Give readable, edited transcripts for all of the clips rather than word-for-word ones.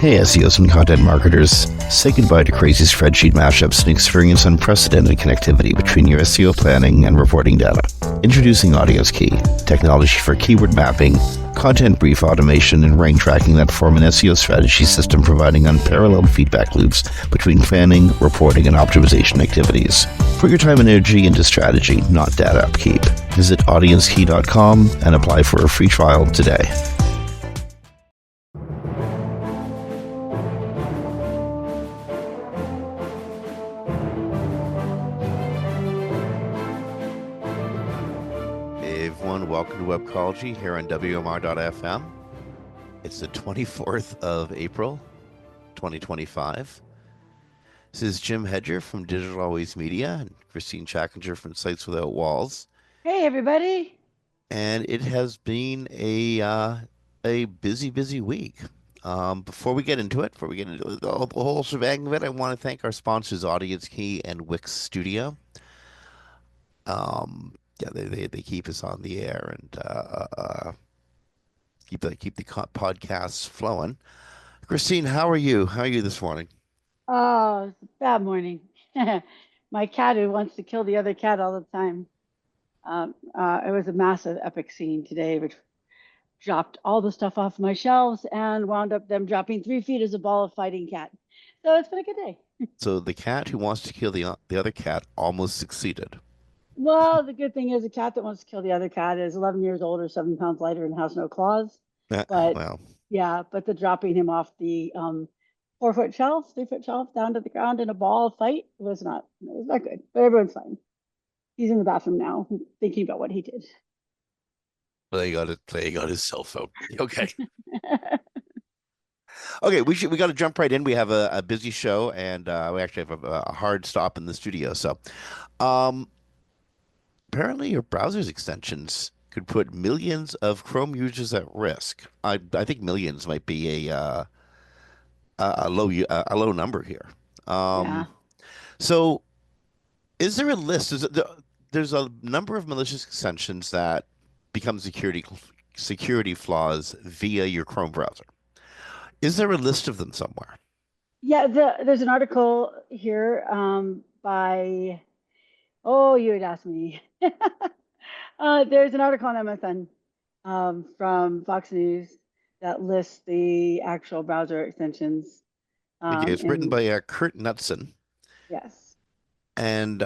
Hey SEOs and content marketers, say goodbye to crazy spreadsheet mashups and experience unprecedented connectivity between your SEO planning and reporting data. Introducing Audience Key, technology for keyword mapping, content brief automation, and rank tracking that form an SEO strategy system providing unparalleled feedback loops between planning, reporting, and optimization activities. Put your time and energy into strategy, not data upkeep. Visit audiencekey.com and apply for a free trial today. Welcome to Webcology here on WMR.fm. It's the 24th of April, 2025. This is Jim Hedger from Digital Always Media and Christine Chackinger from Sites Without Walls. Hey, everybody. And it has been a busy week. Before we get into the whole shebang of it, I want to thank our sponsors, Audience Key and Wix Studio. They keep us on the air and keep the podcasts flowing. Christine, how are you? How are you this morning? Oh, it's a bad morning. My cat who wants to kill the other cat all the time. It was a massive epic scene today, which dropped all the stuff off my shelves and wound up them dropping 3 feet as a ball of fighting cat. So it's been a good day. So the cat who wants to kill the other cat almost succeeded. Well, the good thing is a cat that wants to kill the other cat is 11 years old or 7 pounds lighter and has no claws. But well, yeah, but the dropping him off the 4-foot shelf, 3-foot shelf down to the ground in a ball fight was not good. But everyone's fine. He's in the bathroom now, thinking about what he did. playing on his cell phone. Okay. Okay, we got to jump right in. We have a busy show, and we actually have a hard stop in the studio. So, apparently, your browser's extensions could put millions of Chrome users at risk. I think millions might be a low number here. Yeah. So, is there a list? There's a number of malicious extensions that become security flaws via your Chrome browser. Is there a list of them somewhere? Yeah, there's an article here by, oh, you had asked me. There's an article on MSN from Fox News that lists the actual browser extensions. Okay, it's written And by Kurt Knudsen. yes. And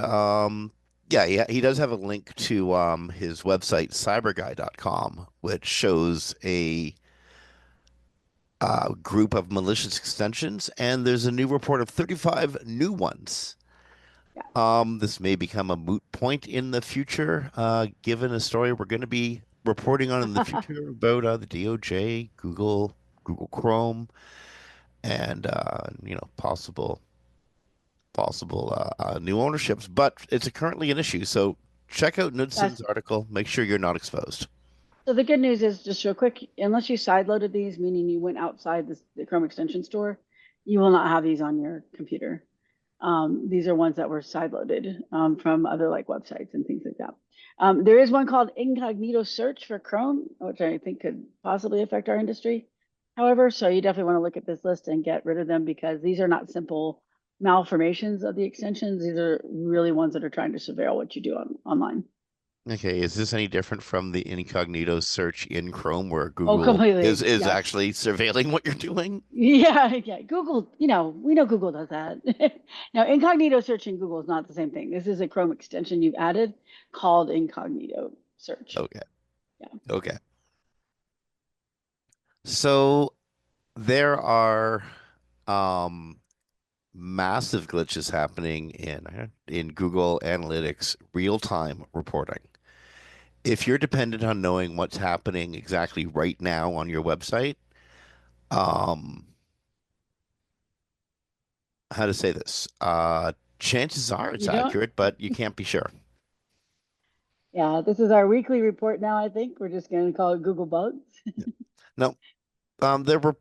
yeah, he does have a link to his website, cyberguy.com, which shows a group of malicious extensions, and there's a new report of 35 new ones. Yeah. This may become a moot point in the future, given a story we're going to be reporting on in the future about the DOJ, Google Chrome, and possible new ownerships. But it's currently an issue, so check out Knudsen's article. Make sure you're not exposed. So the good news is, just real quick, unless you sideloaded these, meaning you went outside the Chrome extension store, you will not have these on your computer. These are ones that were sideloaded from other like websites and things like that. There is one called Incognito Search for Chrome, which I think could possibly affect our industry. However, so you definitely want to look at this list and get rid of them because these are not simple malformations of the extensions. These are really ones that are trying to surveil what you do online. Okay, is this any different from the incognito search in Chrome where Oh, Google completely. is Yes. actually surveilling what you're doing? Yeah. Google, we know Google does that. Now, incognito search in Google is not the same thing. This is a Chrome extension you've added called incognito search. Okay. Yeah. Okay. So there are massive glitches happening in Google Analytics real-time reporting. If you're dependent on knowing what's happening exactly right now on your website, um, how to say this? Chances are it's You don't? accurate, but you can't be sure. Yeah, this is our weekly report now, I think. We're just going to call it Google Bugs. No, there were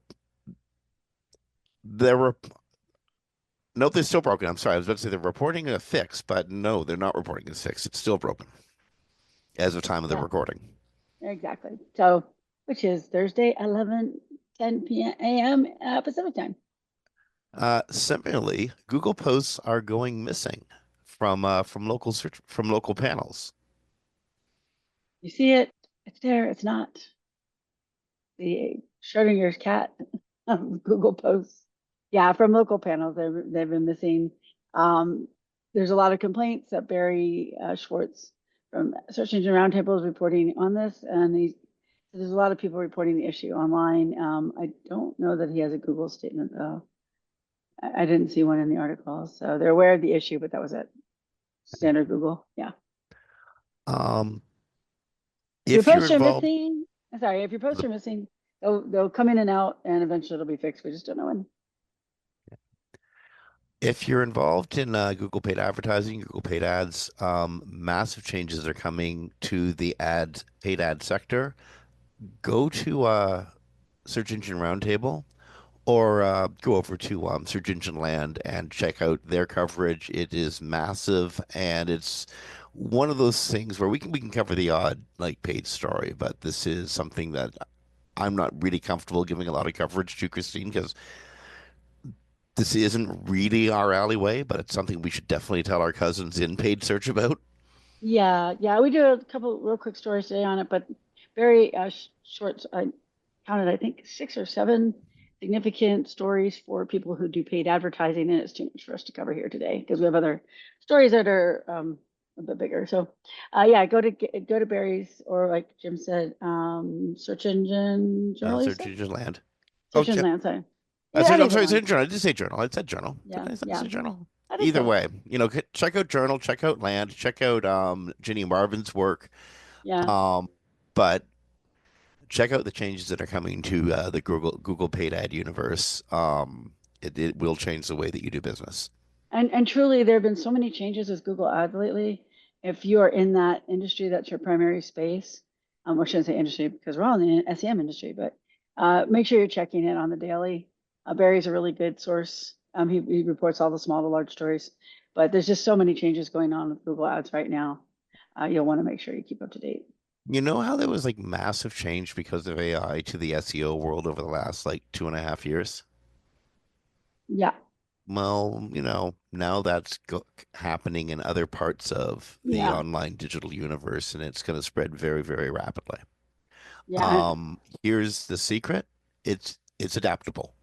no, they're still broken. I'm sorry, I was about to say they're reporting a fix, but no, they're not reporting a fix. It's still broken as of time of the Yeah, recording. exactly. So, which is Thursday, 11/10, 10 a.m. Pacific time. Similarly, Google posts are going missing from local search from local panels. You see it, it's there, it's not. The Schrodinger's cat of Google posts. Yeah, from local panels, they've been missing. Um, there's a lot of complaints that Barry Schwartz from Search Engine Roundtable is reporting on this, and there's a lot of people reporting the issue online. I don't know that he has a Google statement though. I didn't see one in the article, so they're aware of the issue, but that was it. Standard Google, yeah. Um, If your if you're posts are involved, missing, sorry, if your posts the, are missing, they'll come in and out, and eventually it'll be fixed. We just don't know when. if you're involved in Google paid advertising, Google paid ads, massive changes are coming to the paid ad sector. Go to Search Engine Roundtable or go over to Search Engine Land and check out their coverage. It is massive, and it's one of those things where we can cover the odd like paid story, but this is something that I'm not really comfortable giving a lot of coverage to, Christine, because this isn't really our alleyway, but it's something we should definitely tell our cousins in paid search about. Yeah, yeah, we do a couple real quick stories today on it, but very short. I counted, I think, 6 or 7 significant stories for people who do paid advertising, and it's too much for us to cover here today because we have other stories that are a bit bigger. So, yeah, go to Barry's, or like Jim said, Search Engine Journal. You Search said Engine Land. Oh, Search Engine yeah. Land. Sorry, I'm either sorry, I one. said journal. I did say journal. I said journal. Yeah, Did I yeah, say journal? I think Either so. way, check out journal, check out land, check out Ginny Marvin's work. Yeah. Um, but check out the changes that are coming to the Google paid ad universe. It will change the way that you do business. And truly, there have been so many changes with Google Ads lately. If you are in that industry, that's your primary space. I shouldn't say industry because we're all in the SEM industry, but make sure you're checking it on the daily. Barry's a really good source. He reports all the small to large stories, but there's just so many changes going on with Google Ads right now. You'll want to make sure you keep up to date. You know how there was like massive change because of AI to the SEO world over the last like 2.5 years? Yeah, Well, now that's happening in other parts of the yeah, online digital universe, and it's going to spread very, very rapidly. yeah. Here's the secret. It's adaptable.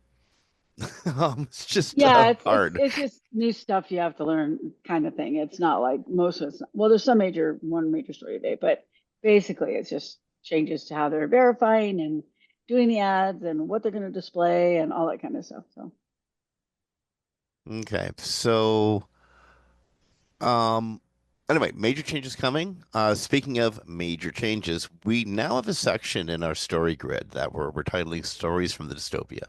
It's just Yeah, hard. it's just new stuff you have to learn, kind of thing. It's not like most of it's, well, there's one major story today, but basically it's just changes to how they're verifying and doing the ads and what they're going to display and all that kind of stuff. So Okay, so um, anyway, major changes coming. Speaking of major changes, we now have a section in our story grid that we're titling "Stories from the Dystopia,"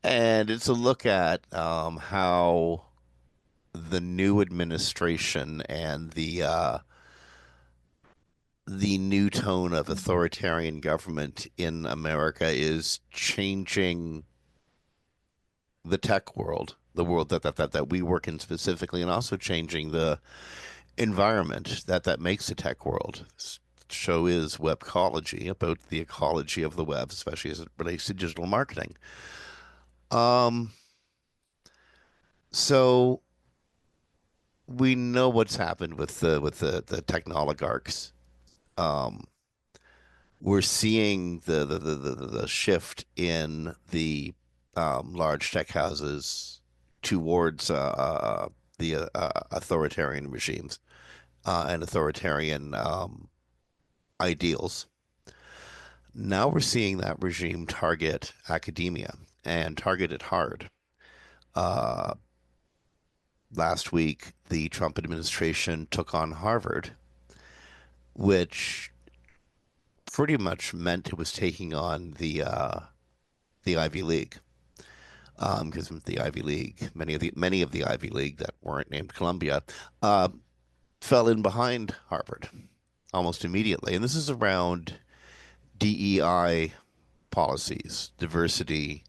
and it's a look at how the new administration and the new tone of authoritarian government in America is changing the tech world, the world that we work in specifically, and also changing the environment that makes the tech world. This show is Webcology, about the ecology of the web, especially as it relates to digital marketing. Um, so we know what's happened with the technoligarchs. Um, we're seeing the shift in the large tech houses towards the authoritarian regimes and authoritarian ideals. Now we're seeing that regime target academia and target it hard. Uh, Last week, the Trump administration took on Harvard, which pretty much meant it was taking on the Ivy League. Because the Ivy League, many of the Ivy League that weren't named Columbia, uh, fell in behind Harvard almost immediately. And this is around DEI policies, diversity,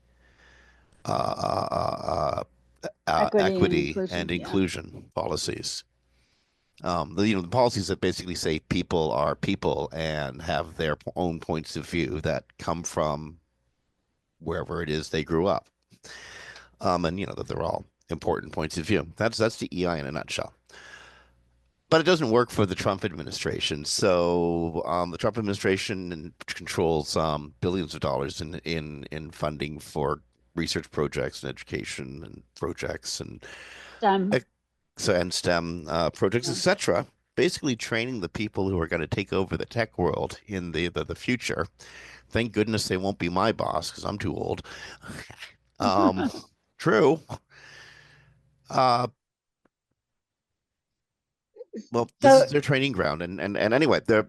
equity and equity, and inclusion, yeah, inclusion policies. The policies that basically say people are people and have their own points of view that come from wherever it is they grew up. And that they're all important points of view. That's the EI in a nutshell. But it doesn't work for the Trump administration. So the Trump administration controls billions of dollars in funding for research projects and education and projects STEM. and STEM projects, Yeah. etc. Basically, training the people who are going to take over the tech world in the future. Thank goodness they won't be my boss because I'm too old. Um, True. Uh, well, this So, is their training ground, and anyway, they're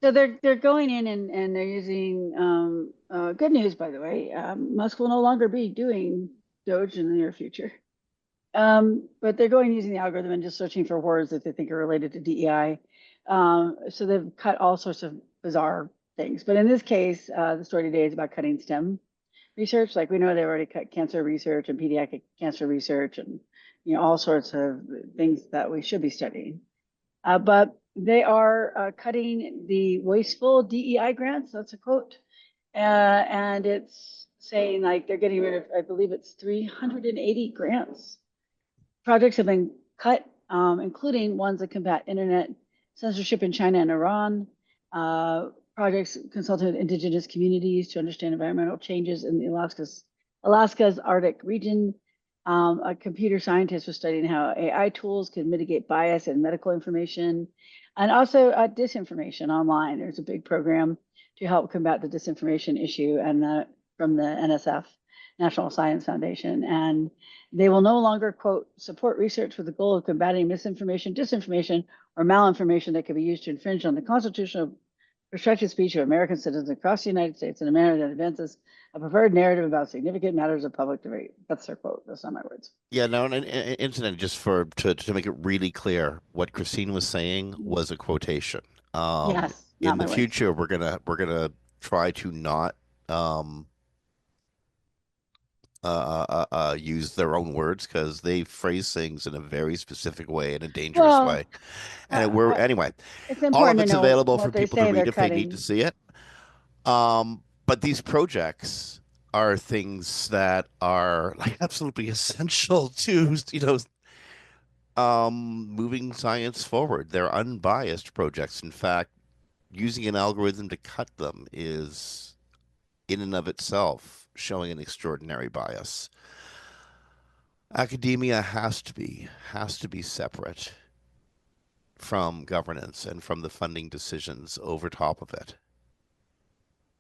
they're going in and they're using good news, by the way. Musk will no longer be doing Doge in the near future. But they're going using the algorithm and just searching for words that they think are related to DEI. So they've cut all sorts of bizarre things. But in this case, the story today is about cutting STEM research. Like we know they've already cut cancer research and pediatric cancer research and all sorts of things that we should be studying. But they are cutting the wasteful DEI grants. That's a quote. And it's saying like they're getting rid of, I believe it's 380 grants. Projects have been cut, including ones that combat internet censorship in China and Iran. Projects consulting with indigenous communities to understand environmental changes in the Alaska's Arctic region. A computer scientist was studying how AI tools can mitigate bias in medical information, and also disinformation online. There's a big program to help combat the disinformation issue, and from the NSF, National Science Foundation, and they will no longer, quote, support research with the goal of combating misinformation, disinformation, or malinformation that could be used to infringe on the constitutional restricted speech of American citizens across the United States in a manner that advances a preferred narrative about significant matters of public debate. That's their quote. That's not my words. yeah, no, an incident just for to make it really clear, what Christine was saying was a quotation. Yes, not In the my words. future, we're gonna try to not um use their own words because they phrase things in a very specific way, in a dangerous way. Well, And we're I, anyway, it's all of important to it's know available for what they people to say they're read if they need to cutting. see it. But these projects are things that are like absolutely essential to, moving science forward. They're unbiased projects. In fact, using an algorithm to cut them is, in and of itself, showing an extraordinary bias. Academia has to be separate from governance and from the funding decisions over top of it.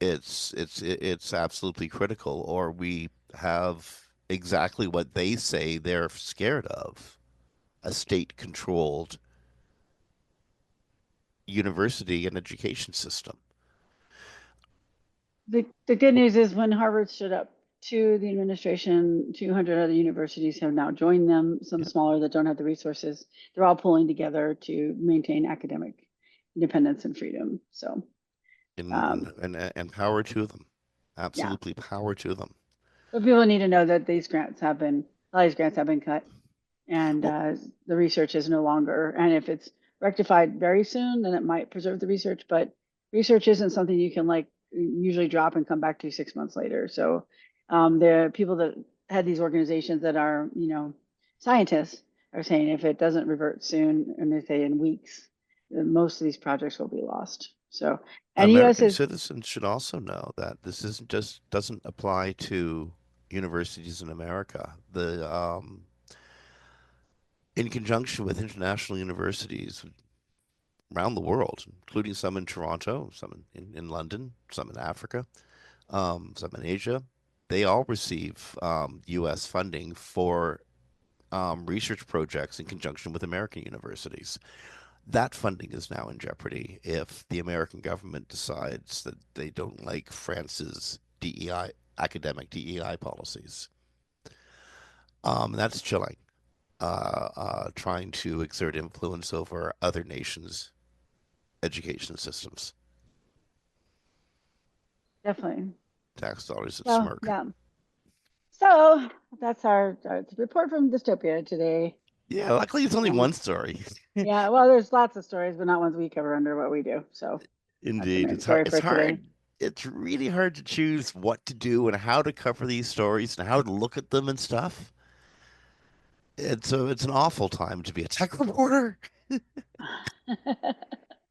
It's absolutely critical, or we have exactly what they say they're scared of, a state-controlled university and education system. The good news is when Harvard stood up to the administration, 200 other universities have now joined them, some Yeah. smaller that don't have the resources. They're all pulling together to maintain academic independence and freedom. So, um, And power to them. yeah. Absolutely power to them. But people need to know that a lot of these grants have been cut and Well, the research is no longer. And if it's rectified very soon, then it might preserve the research. But research isn't something you can like usually drop and come back to 6 months later. So the people that had these organizations that are, scientists are saying if it doesn't revert soon, and they say in weeks, then most of these projects will be lost. So, and U.S. American is citizens should also know that this isn't just doesn't apply to universities in America. The In conjunction with international universities around the world, including some in Toronto, some in London, some in Africa, some in Asia, they all receive U.S. funding for research projects in conjunction with American universities. That funding is now in jeopardy if the American government decides that they don't like France's DEI, academic DEI policies. That's chilling. Trying to exert influence over other nations' education systems. definitely. Tax dollars that So, smirk. yeah. So that's our report from dystopia today. Yeah, luckily it's only Yeah. one story. Yeah, well, there's lots of stories, but not ones we cover under what we do. So that's the Indeed, main it's hard. story It's for today. hard. it's really hard to choose what to do and how to cover these stories and how to look at them and stuff. It's an awful time to be a tech reporter.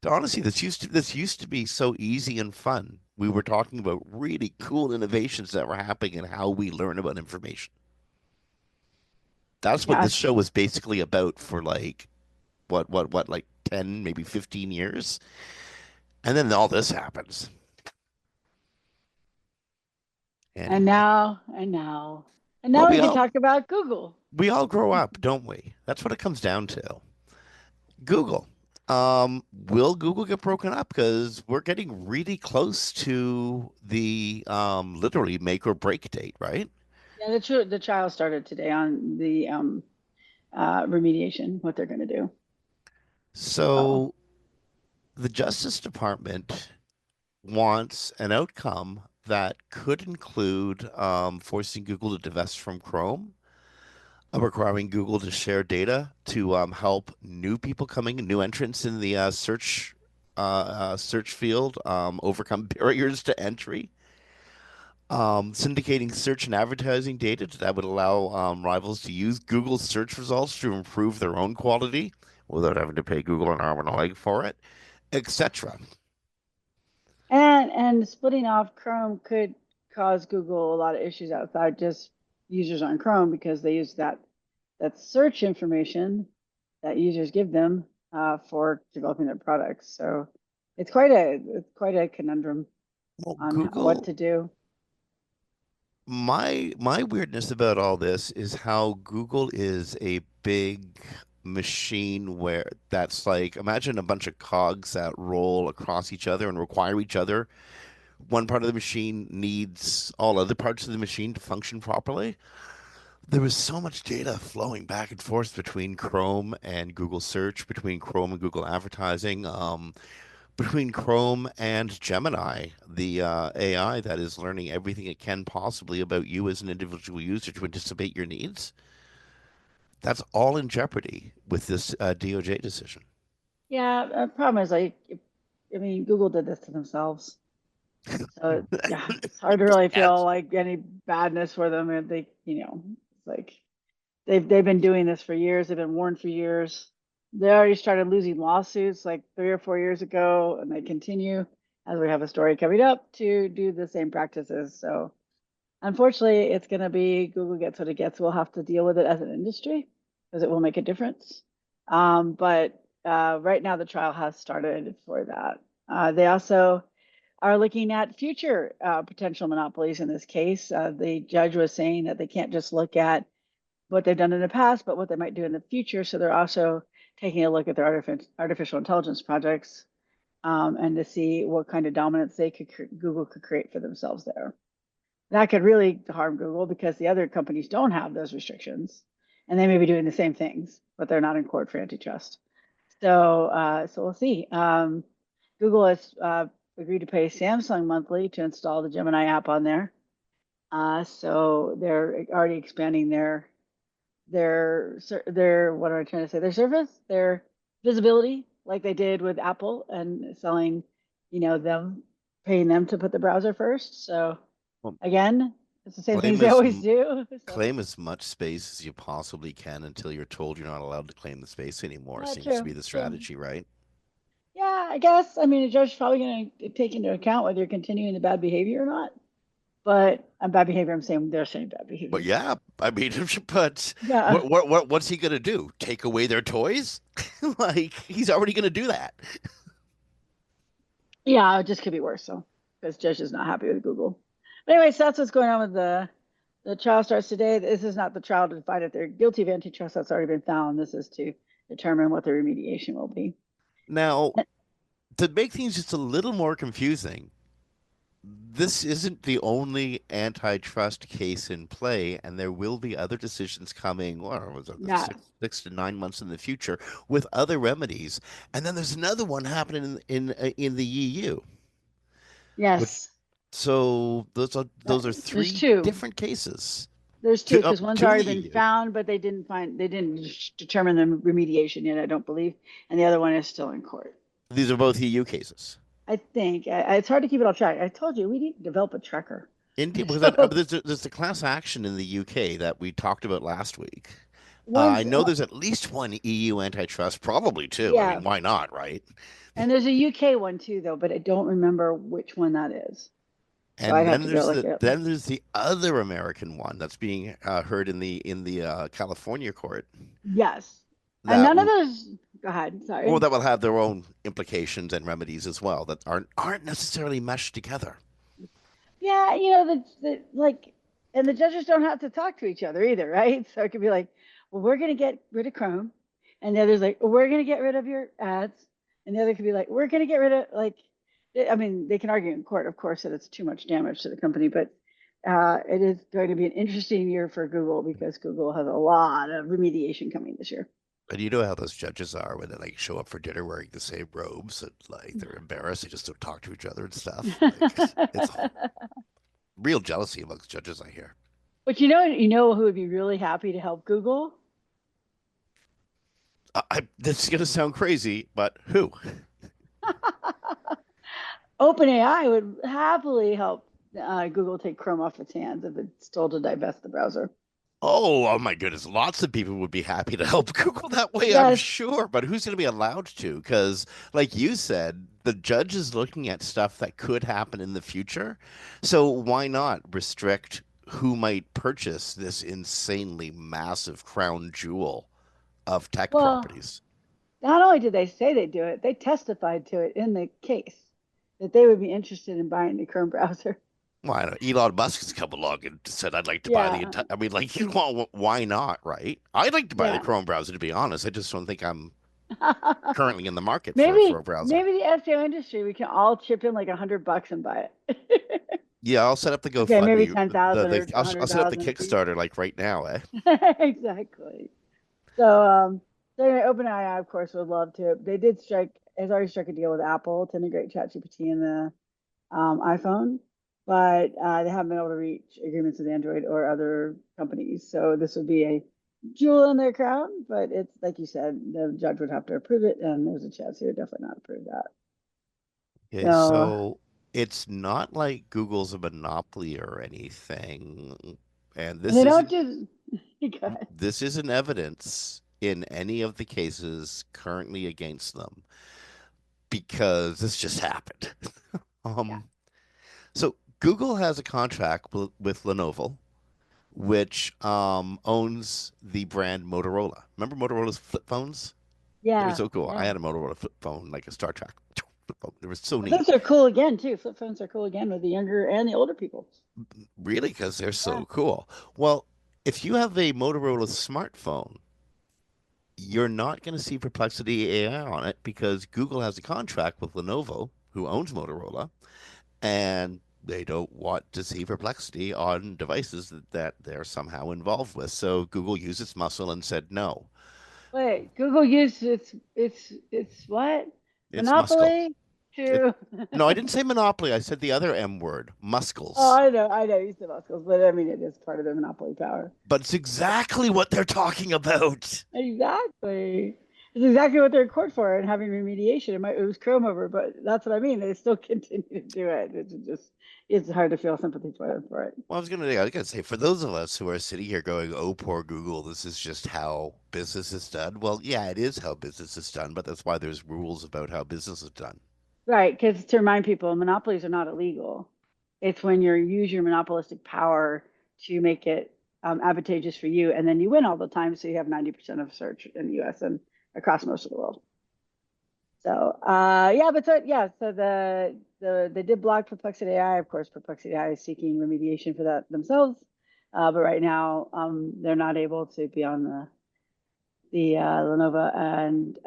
Honestly, this used to be so easy and fun. We were talking about really cool innovations that were happening and how we learn about information. That's what this Yes. show was basically about for like what like 10, maybe 15 years. And then all this happens. And Anyway. now, and now, and Well, now we can talk about Google. we all grow up, don't we? That's what it comes down to. Google. Will Google get broken up? Because we're getting really close to the literally make or break date, right? Yeah, the trial started today on the remediation, what they're going to do. So, So the Justice Department wants an outcome that could include forcing Google to divest from Chrome, requiring Google to share data to help new people coming, new entrants in the search field overcome barriers to entry. Syndicating search and advertising data that would allow rivals to use Google's search results to improve their own quality without having to pay Google an arm and a leg for it, etc. and splitting off Chrome could cause Google a lot of issues outside just users on Chrome because they use that search information that users give them for developing their products. So it's quite a conundrum Well, on what Google, to do. my weirdness about all this is how Google is a big machine where that's like imagine a bunch of cogs that roll across each other and require each other. One part of the machine needs all other parts of the machine to function properly. There was so much data flowing back and forth between Chrome and Google Search, between Chrome and Google Advertising, between Chrome and Gemini, the AI that is learning everything it can possibly about you as an individual user to anticipate your needs. That's all in jeopardy with this DOJ decision. Yeah, the problem is like, I mean, Google did this to themselves. So yeah, it's hard to really feel Yes. like any badness for them. And it's like they've been doing this for years. They've been warned for years. They already started losing lawsuits like 3 or 4 years ago, and they continue as we have a story coming up to do the same practices. So unfortunately, it's going to be Google gets what it gets. We'll have to deal with it as an industry because it will make a difference. But right now, the trial has started for that. They also are looking at future potential monopolies in this case. The judge was saying that they can't just look at what they've done in the past, but what they might do in the future. So they're also taking a look at their artificial intelligence projects and to see what kind of dominance Google could create for themselves there. That could really harm Google because the other companies don't have those restrictions, and they may be doing the same things, but they're not in court for antitrust. So we'll see. Google has agreed to pay Samsung monthly to install the Gemini app on there. So they're already expanding their what am I trying to say? Their service, their visibility, like they did with Apple and selling, them paying them to put the browser first. So Well, again, it's the same things claim they as always do. So claim as much space as you possibly can until you're told you're not allowed to claim the space anymore. Seems to true, be the true. strategy, right? Yeah, I guess. I mean, a judge is probably going to take into account whether you're continuing the bad behavior or not. But bad behavior, I'm saying they're saying bad But behavior. yeah, I mean, but Yeah. what's he gonna do? Take away their toys? Like he's already gonna do that. Yeah, it just could be worse. So, because Judge is not happy with Google. But anyways, that's what's going on with the trial starts today. This is not the trial to find if they're guilty of antitrust. That's already been found. This is to determine what the remediation will be. Now, to make things just a little more confusing, this isn't the only antitrust case in play, and there will be other decisions coming, or was it Yeah. 6 to 9 months in the future with other remedies. And then there's another one happening in the EU, which Yes. so those are There's three two. different cases. There's two because one's Two in already the been EU. found, but they didn't determine the remediation yet. I don't believe, and the other one is still in court. These are both EU cases. I think it's hard to keep it on track. I told you we need to develop a tracker. Indeed, because So there's the class action in the UK that we talked about last week. I once, know there's at least one EU antitrust, probably two. I yeah, mean, why not, right? and there's a UK one too, though, but I don't remember which one that is. So I'd And have to go look it up. then there's the other American one that's being heard in the California court Yes, and that none of those. Go ahead. or Sorry. that will have their own implications and remedies as well that aren't necessarily meshed together. Yeah, the like, and the judges don't have to talk to each other either, right? So it could be like, well, we're gonna get rid of Chrome, and the other's like, well, we're gonna get rid of your ads, and the other could be like, we're gonna get rid of like, I mean, they can argue in court, of course, that it's too much damage to the company, but it is going to be an interesting year for Google because Google has a lot of remediation coming this year. And you know how those judges are when they like show up for dinner wearing the same robes and like they're embarrassed, they just don't talk to each other and stuff. Like it's real jealousy amongst judges, I hear. But who would be really happy to help Google? This is gonna sound crazy, but who? OpenAI would happily help Google take Chrome off its hands if it's told to divest the browser. Oh my goodness. Lots of people would be happy to help Google that way, I'm Yes. sure. But who's going to be allowed to? Because, like you said, the judge is looking at stuff that could happen in the future. So why not restrict who might purchase this insanely massive crown jewel of tech Well, properties? not only did they say they'd do it, they testified to it in the case that they would be interested in buying the Chrome browser. Why not? Elon Musk has come along and said, "I'd like to buy the Yeah. entire." I mean, like, you know, why not, right? I'd like to buy the Yeah. Chrome browser, to be honest. I just don't think I'm currently in the market for maybe a browser. maybe the SEO industry, we can all chip in like $100 and buy it. Yeah, I'll set up the Okay, maybe GoFundMe. 10,000 or I'll set up the 100,000 each. Kickstarter like right now, eh? Exactly. So, anyway, OpenAI, of course, would love to. They did has already struck a deal with Apple to integrate ChatGPT in the iPhone, but they haven't been able to reach agreements with Android or other companies. So this would be a jewel in their crown, but it's like you said, the judge would have to approve it, and there's a chance he would definitely not approve that. Okay, So, so it's not like Google's a monopoly or anything, and and they don't do. Good. this isn't evidence in any of the cases currently against them because this just happened. Yeah. Um, so Google has a contract with Lenovo, which owns the brand Motorola. Remember Motorola's flip phones? They were Yeah. so cool. I Yeah. had a Motorola flip phone, like a Star Trek flip phone. They were so Well, neat. those are cool again too. Flip phones are cool again with the younger and the older people. Really, because they're Yeah. so cool. Well, if you have a Motorola smartphone, you're not going to see Perplexity AI on it because Google has a contract with Lenovo, who owns Motorola, and they don't want to see Perplexity on devices that they're somehow involved with. So Google used its muscle and said no. Wait, Google used its what? It's muscle. Monopoly It, to no, I didn't say monopoly. I said the other M word, Oh, muscles. I know, you said muscles, but I mean it is part of the monopoly power. But it's exactly what they're talking about. Exactly. It's exactly what they're in court for and having remediation. It was Chrome over, but that's what I mean. They still continue to do it. It's hard to feel sympathy for it. Well, I was gonna say, for those of us who are sitting here going, "Oh, poor Google, this is just how business is done." Well, yeah, it is how business is done, but that's why there's rules about how business is done. Right, because to remind people, monopolies are not illegal. It's when you use your monopolistic power to make it advantageous for you, and then you win all the time, so you have 90% of search in the U.S. and across most of the world. So so they did block Perplexity AI. Of course, Perplexity AI is seeking remediation for that themselves, but right now they're not able to be on the Lenovo, and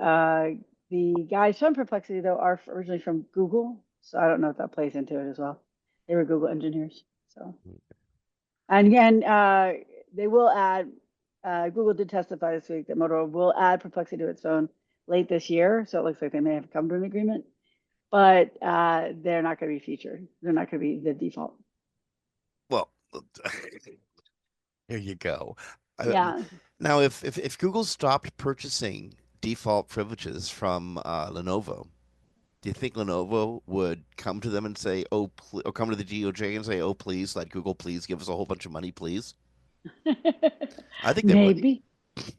the guys from Perplexity though are originally from Google, so I don't know if that plays into it as well. They were Google engineers, so and again they will add. Google did testify this week that Motorola will add Perplexity to its phone late this year, so it looks like they may have come to an agreement, but they're not going to be featured. They're not going to be the default. Well, here you go. Uh, Yeah. Now, if Google stopped purchasing default privileges from Lenovo, Do you think Lenovo would come to them and say, "Oh," or come to the DOJ and say, "Oh, please, let Google please give us a whole bunch of money, please"? I think they would. Maybe.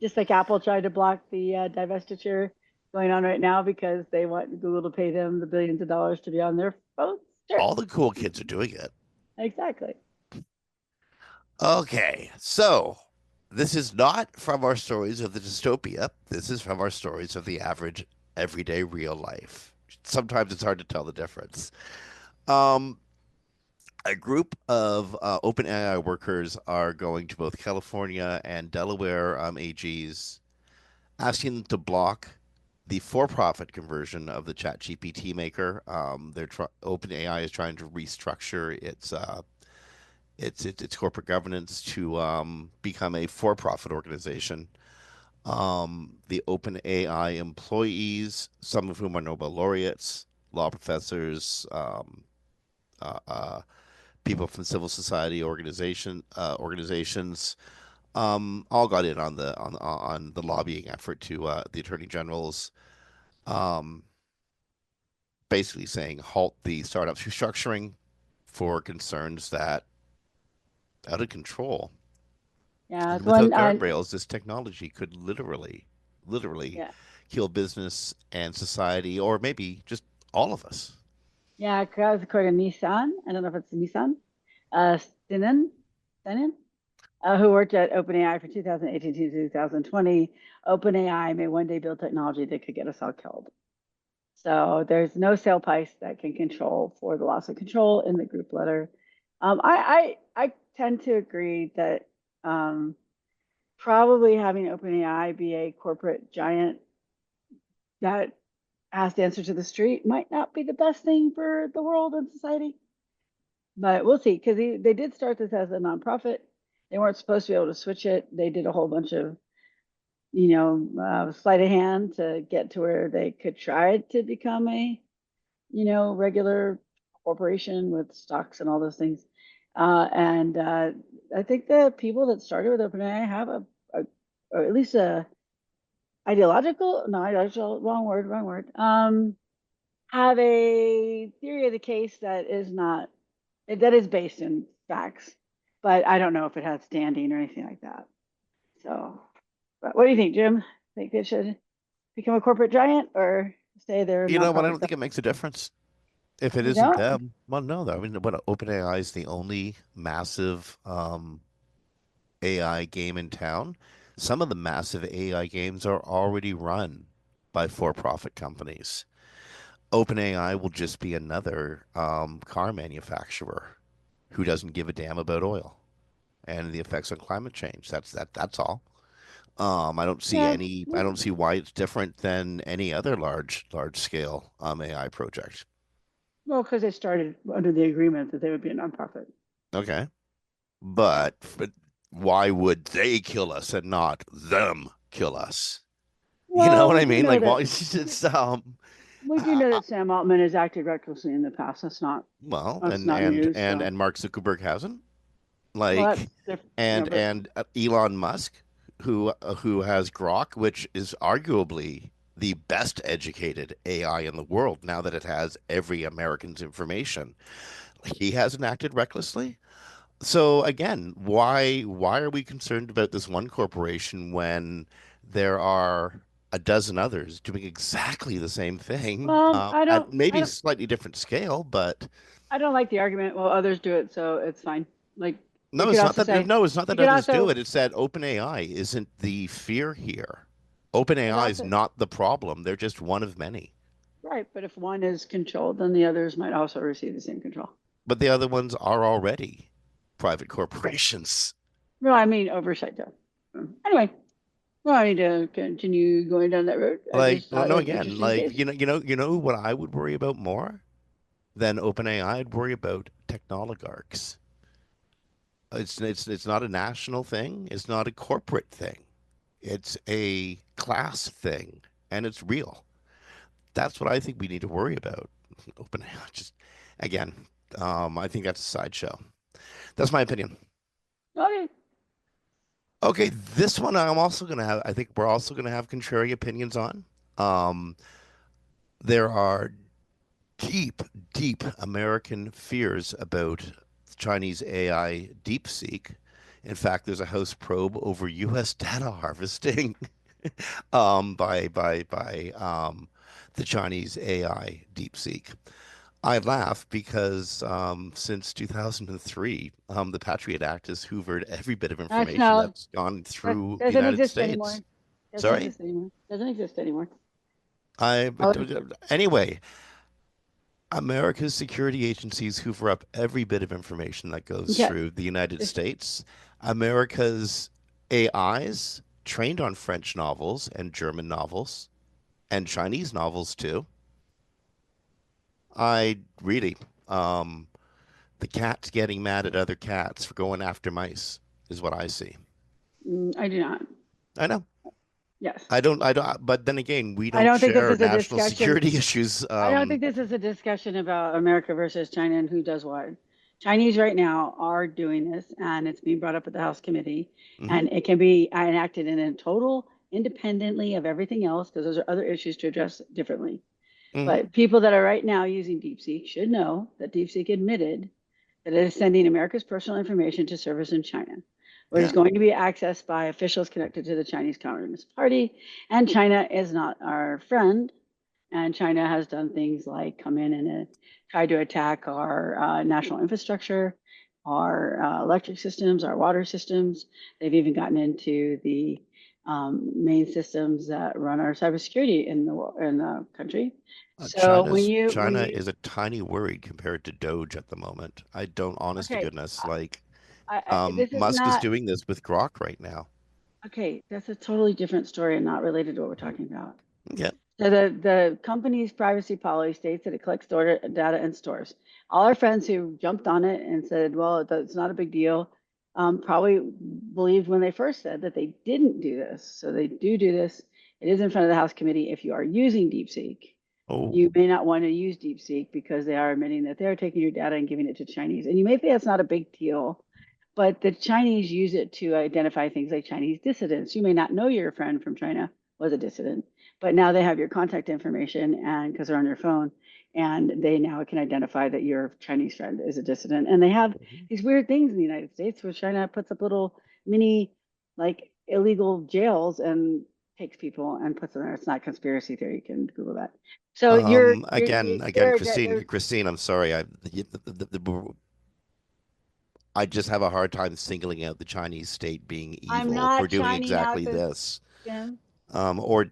Just like Apple tried to block the divestiture going on right now because they want Google to pay them the billions of dollars to be on their phones. Sure. All the cool kids are doing it. Exactly. Okay, so this is not from our stories of the dystopia. This is from our stories of the average, everyday, real life. Sometimes it's hard to tell the difference. Um, a group of OpenAI workers are going to both California and Delaware AGs, asking them to block the for-profit conversion of the ChatGPT maker. OpenAI is trying to restructure its corporate governance to become a for-profit organization. The OpenAI employees, some of whom are Nobel laureates, law professors, uh, uh, people from civil society organizations, all got in on the lobbying effort to the attorney generals, um, basically saying halt the startups restructuring for concerns that out of control Yeah. and It's one. without guardrails, this technology could literally Yeah. kill business and society, or maybe just all of us. Yeah. Because according to Nissan, I don't know if it's Nissan, uh, Stinnen, Stinnen, who worked at OpenAI from 2018 to 2020. OpenAI may one day build technology that could get us all killed. So there's no sale price that can control for the loss of control in the group letter. I tend to agree that um, probably having OpenAI be a corporate giant that has to answer to the street might not be the best thing for the world and society. But we'll see, because they did start this as a nonprofit. They weren't supposed to be able to switch it. They did a whole bunch of, sleight of hand to get to where they could try to become a, regular corporation with stocks and all those things. And I think the people that started with OpenAI have a or at least a ideological, no, ideological, wrong word. Have a theory of the case that is not that is based in facts, but I don't know if it has standing or anything like that. So, but what do you think, Jim? Think it should become a corporate giant or stay their You know what? I nonprofit don't stuff? think it makes a difference if it You isn't don't? them. Well, no, though. I mean, what OpenAI is the only massive AI game in town. Some of the massive AI games are already run by for-profit companies. OpenAI will just be another car manufacturer who doesn't give a damn about oil and the effects on climate change. That's all. Yeah. I don't see why it's different than any other large scale AI project. Well, because they started under the agreement that they would be a nonprofit. Okay. But why would they kill us and not them kill us? You know Well, what we I do mean? know Like, well, that it's we do know that Sam Altman has acted recklessly in the past. well, That's not news. So, and Mark Zuckerberg hasn't. well, that's Like, different. Yeah, but and Elon Musk, who has Grok, which is arguably the best educated AI in the world now that it has every American's information. He hasn't acted recklessly. So again, why are we concerned about this one corporation when there are a dozen others doing exactly the same thing at maybe a slightly different scale? But I don't like the argument. Well, others do it, so it's fine. Like you no, could it's not also that. say, No, it's not you that could others do also, it. It's that OpenAI isn't the fear here. but OpenAI is also, not the problem. They're just one of many. right. But if one is controlled, then the others might also receive the same control. But the other ones are already private corporations. Well, I mean, oversight though. Anyway, well, I need to continue going down that road. I Like, just well, had no, an again, interesting like case. you know what I would worry about more than OpenAI. I'd worry about technoligarchs. It's not a national thing. It's not a corporate thing. It's a class thing, and it's real. That's what I think we need to worry about. OpenAI, just again, I think that's a sideshow. That's my opinion. Okay. Okay, this one I'm also gonna have. I think we're also gonna have contrary opinions on. Um, there are. deep, deep American fears about Chinese AI DeepSeek. In fact, there's a House probe over U.S. data harvesting by the Chinese AI DeepSeek. I laugh because since 2003, the Patriot Act has hoovered every bit of That's information no, that's gone that through the doesn't United exist States. anymore. Doesn't Sorry? exist anymore. Doesn't exist anymore. I Oh, anyway, America's security agencies hoover up every bit of information that goes yeah. through the United It's, States. America's AIs trained on French novels and German novels and Chinese novels too. I really, um, the cat's getting mad at other cats for going after mice is what I see. I do not. I know. Yes. I don't, but then again, we I don't don't think this share is a national discussion. security issues. I don't think this is a discussion about America versus China and who does what. Chinese right now are doing this, and it's being brought up at the House committee, Mhm, and it can be enacted in a total independently of everything else because those are other issues to address differently. mhm. But people that are right now using DeepSeek should know that DeepSeek admitted that it is sending America's personal information to servers in China, where it's Yeah. going to be accessed by officials connected to the Chinese Communist Party. And China is not our friend. And China has done things like come in and try to attack our national infrastructure, our electric systems, our water systems. They've even gotten into the main systems that run our cybersecurity in the country. So China is a tiny worry compared to Doge at the moment. I don't, honest to okay, goodness, like this is Musk is not doing this with Grok right now. okay. That's a totally different story and not related to what we're talking about. Yeah. So the company's privacy policy states that it collects data and stores. All our friends who jumped on it and said, "Well, it's not a big deal," probably believed when they first said that they didn't do this. So they do this. It is in front of the House committee. If you are using DeepSeek, Oh, you may not want to use DeepSeek because they are admitting that they're taking your data and giving it to Chinese. And you may think that's not a big deal, but the Chinese use it to identify things like Chinese dissidents. You may not know your friend from China was a dissident, but now they have your contact information and because they're on your phone, and they now can identify that your Chinese friend is a dissident. And they have mhm. these weird things in the United States where China puts up little mini like illegal jails and takes people and puts them there. It's not conspiracy theory. You can Google that. So Again, Christine, I'm sorry. I just have a hard time singling out the Chinese state being I'm evil for not doing shining out exactly this, this. Jim. We're Or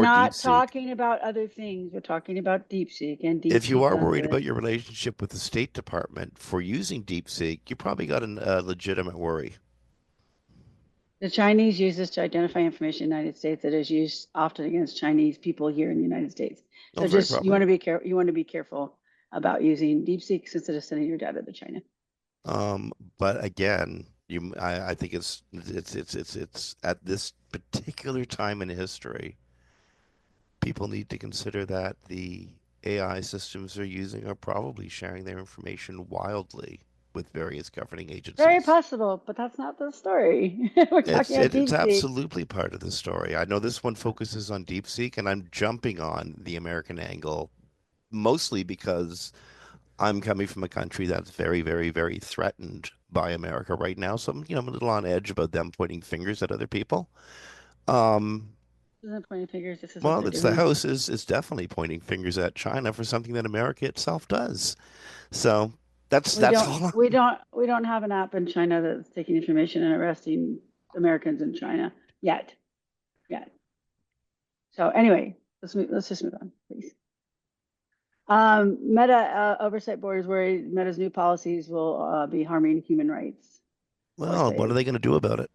not DeepSeek. talking about other things. We're talking about DeepSeek, and If you DeepSeek are does worried this. about your relationship with the State Department for using DeepSeek, you probably got a legitimate worry. The Chinese use this to identify information in the United States that is used often against Chinese people here in the United States. Oh, So very just you want probably. to be careful. You want to be careful about using DeepSeek since it is sending your data to China. But again, I think it's at this particular time in history, people need to consider that the AI systems they're using are probably sharing their information wildly with various governing Very agencies. possible, but that's not the story. We're talking about It's DeepSeek. absolutely part of the story. I know this one focuses on DeepSeek, and I'm jumping on the American angle mostly because I'm coming from a country that's very, very, very threatened by America right now. So I'm a little on edge about them pointing fingers at other people. Um, This isn't pointing fingers. This is what well, they're it's the doing. House is definitely pointing fingers at China for something that America itself does. So that's all. We don't have an app in China that's taking information and arresting Americans in China yet. Yet. So anyway, let's just move on, please. Meta oversight board is worried Meta's new policies will be harming human rights or Well, what are say, they going to do about it?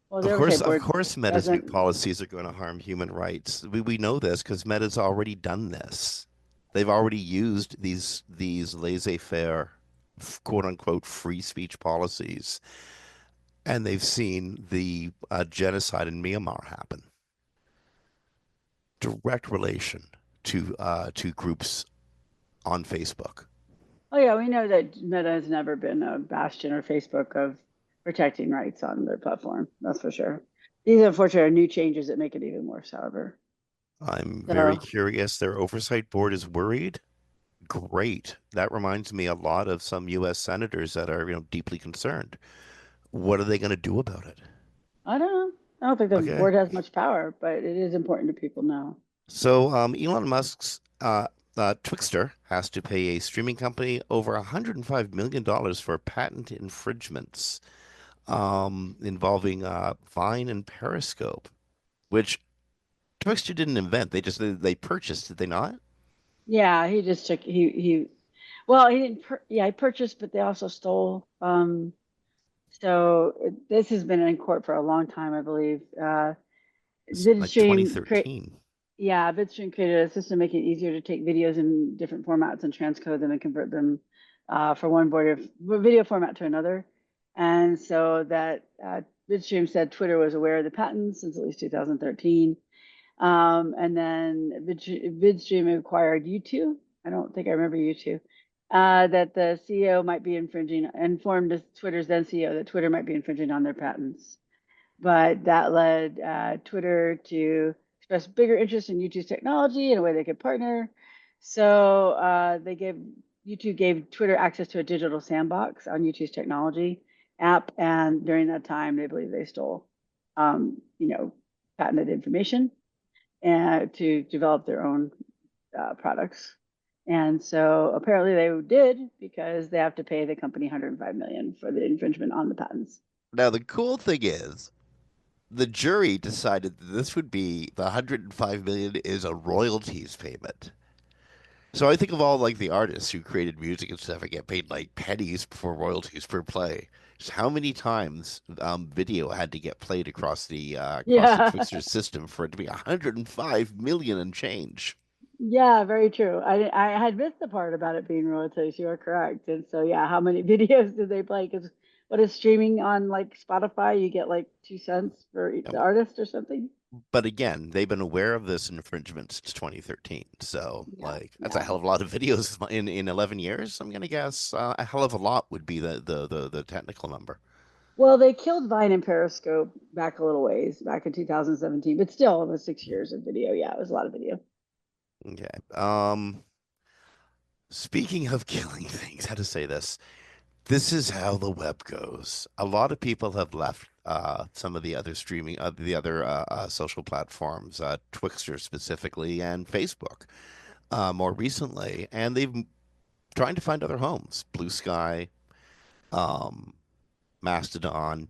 well, the oversight Of board course, Meta's new doesn't. policies are going to harm human rights. We know this because Meta's already done this. They've already used these laissez-faire, quote unquote, free speech policies, and they've seen the genocide in Myanmar happen. Direct relation to groups on Facebook. Oh yeah, we know that Meta has never been a bastion or Facebook of protecting rights on their platform. That's for sure. These unfortunately are new changes that make it even worse, however. I'm very So curious. Their oversight board is worried. great. That reminds me a lot of some U.S. senators that are, deeply concerned. What are they going to do about it? I don't know. I don't think the Okay. board has much power, but it is important to people now. So Elon Musk's Twixter has to pay a streaming company over $105 million for patent infringements involving Vine and Periscope, which Twixter didn't invent. They purchased, did they not? Yeah, he just took well, he didn't yeah, he purchased, but they also stole. This has been in court for a long time, I believe. It's like 2013. Vidstream created a system making it easier to take videos in different formats and transcode them and convert them from one video format to another. And so that Vidstream said Twitter was aware of the patents since at least 2013. And then Vidstream acquired YouTube. I don't think I remember YouTube. That the CEO might be informed Twitter's then CEO that Twitter might be infringing on their patents. But that led Twitter to express bigger interest in YouTube's technology and a way they could partner. So YouTube gave Twitter access to a digital sandbox on YouTube's technology app, and during that time, they believe they stole, patented information and to develop their own products. And so apparently they did because they have to pay the company 105 million for the infringement on the patents. Now, the cool thing is, the jury decided that this would be the 105 million is a royalties payment. So I think of all like the artists who created music and stuff and get paid like pennies for royalties per play. Just how many times video had to get played across the Yeah. Twixter system for it to be 105 million and change? Yeah, very true. I had missed the part about it being royalties. You are correct. And so, yeah, how many videos did they play? Because what is streaming on like Spotify? You get like 2 cents for the Um, artist or something. but again, they've been aware of this infringement since 2013. So Yeah, like that's a yeah. hell of a lot of videos in 11 years. I'm gonna guess a hell of a lot would be the technical number. Well, they killed Vine and Periscope back a little ways, back in 2017, but still, it was 6 years of video. Yeah, it was a lot of video. Okay. Speaking of killing things, how to say this? This is how the web goes. A lot of people have left some of the other the other social platforms, Twixter specifically, and Facebook more recently, and they've trying to find other homes. Blue Sky, um, Mastodon,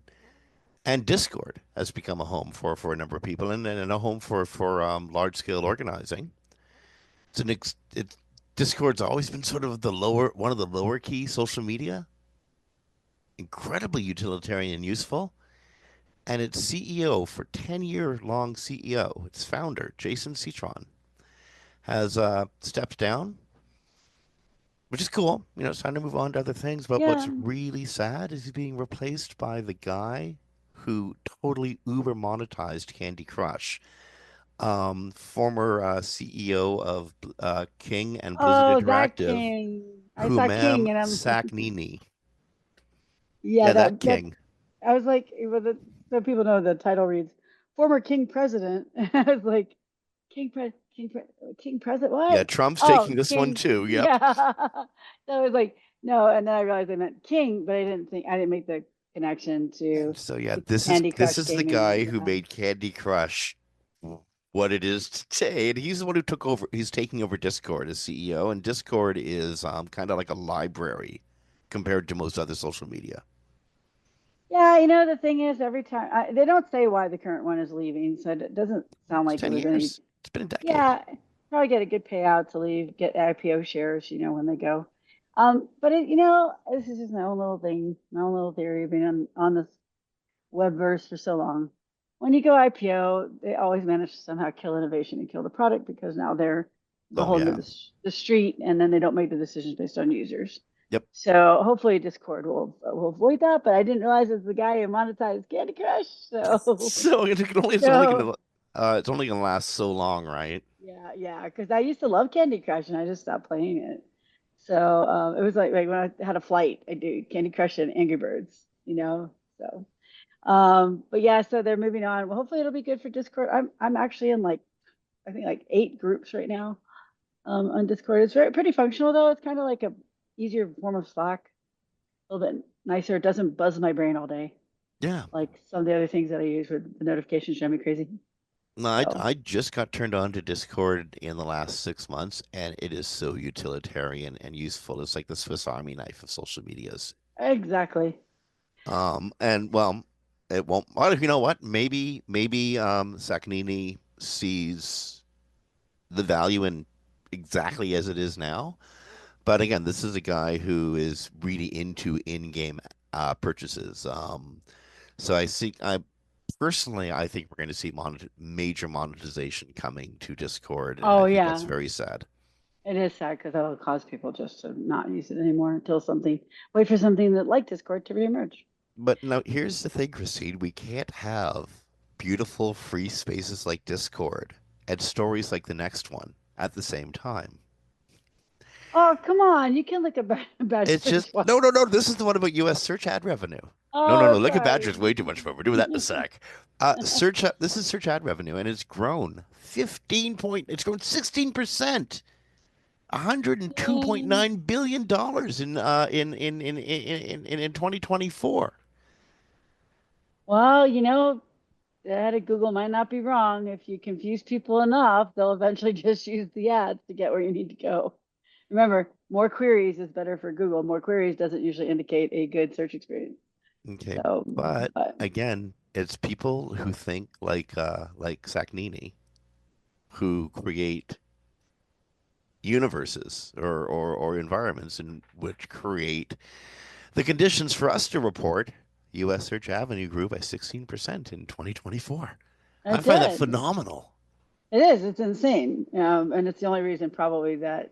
and Discord has become a home for a number of people, and a home for large scale organizing. It's Discord's always been sort of one of the lower key social media, incredibly utilitarian and useful. And its CEO for 10-year long CEO, its founder, Jason Citron, has stepped down, which is cool. It's time to move on to other things. But what's Yeah. really sad is he's being replaced by the guy who totally uber monetized Candy Crush, former CEO of King and Blizzard Oh, that Interactive, King. I saw Humam King, and I'm Saknini. yeah, Yeah, that that King. I was like, so people know the title reads former King President. I was like, King President, Yeah, what? Trump's taking Oh, this one King, too. Yep. yeah. So I was like, no, and then I realized I meant King, but I didn't make the connection And to so yeah, the this is Candy this Crush is the gaming. guy who Yeah. made Candy Crush what it is today, and he's the one who took over. He's taking over Discord as CEO, and Discord is kind of like a library compared to most other social media. Yeah, the thing is, every time they don't say why the current one is leaving, so it doesn't sound It's like it ten was any. years. It's been a decade. Yeah, probably get a good payout to leave, get IPO shares, when they go. But this is just my own little thing, my own little theory, being on this webverse for so long. When you go IPO, they always manage to somehow kill innovation and kill the product because now they're Oh beholden yeah. to the street, and then they don't make the decisions based on users. Yep. So hopefully Discord will avoid that. But I didn't realize it's the guy who monetized Candy Crush. So So so it's only gonna last so long, right? yeah, yeah. Because I used to love Candy Crush, and I just stopped playing it. So it was like when I had a flight, I do Candy Crush and Angry Birds. So but yeah, so they're moving on. Well, hopefully it'll be good for Discord. I'm actually in like I think like 8 groups right now. on Discord. It's pretty functional though. It's kind of like a easier form of Slack, a little bit nicer. It doesn't buzz my brain all day Yeah. like some of the other things that I use with the notifications drive me crazy. No, So I just got turned on to Discord in the last 6 months, and it is so utilitarian and useful. It's like the Swiss Army knife of social medias. exactly. And well, it won't. Well, you know what? Maybe Sacchinini sees the value in exactly as it is now. But again, this is a guy who is really into in-game purchases. So I personally, I think we're going to see major monetization coming to Discord, and I Oh think that's yeah, very sad. it is sad because that'll cause people just to not use it anymore until something, wait for something that like Discord to reemerge. But now here's the thing, Christine. We can't have beautiful free spaces like Discord and stories like the next one at the same time. Oh, come on. You can look at It's Badger just twice. no. This is the one about U.S. search ad revenue. No. Oh, Look at sorry. Badger's way too much fun. We're doing that in a sec. This is search ad revenue, and it's grown 15 point. It's grown 16%. Mm. $102.9 billion in 2024. Well, that at Google might not be wrong. If you confuse people enough, they'll eventually just use the ads to get where you need to go. Remember, more queries is better for Google. More queries doesn't usually indicate a good search experience. Okay, So, but but again, it's people who think like Sacchinini who create universes or environments in which create the conditions for us to report U.S. Search Avenue grew by 16% in 2024. I it find that did. phenomenal. It is. It's insane. And it's the only reason probably that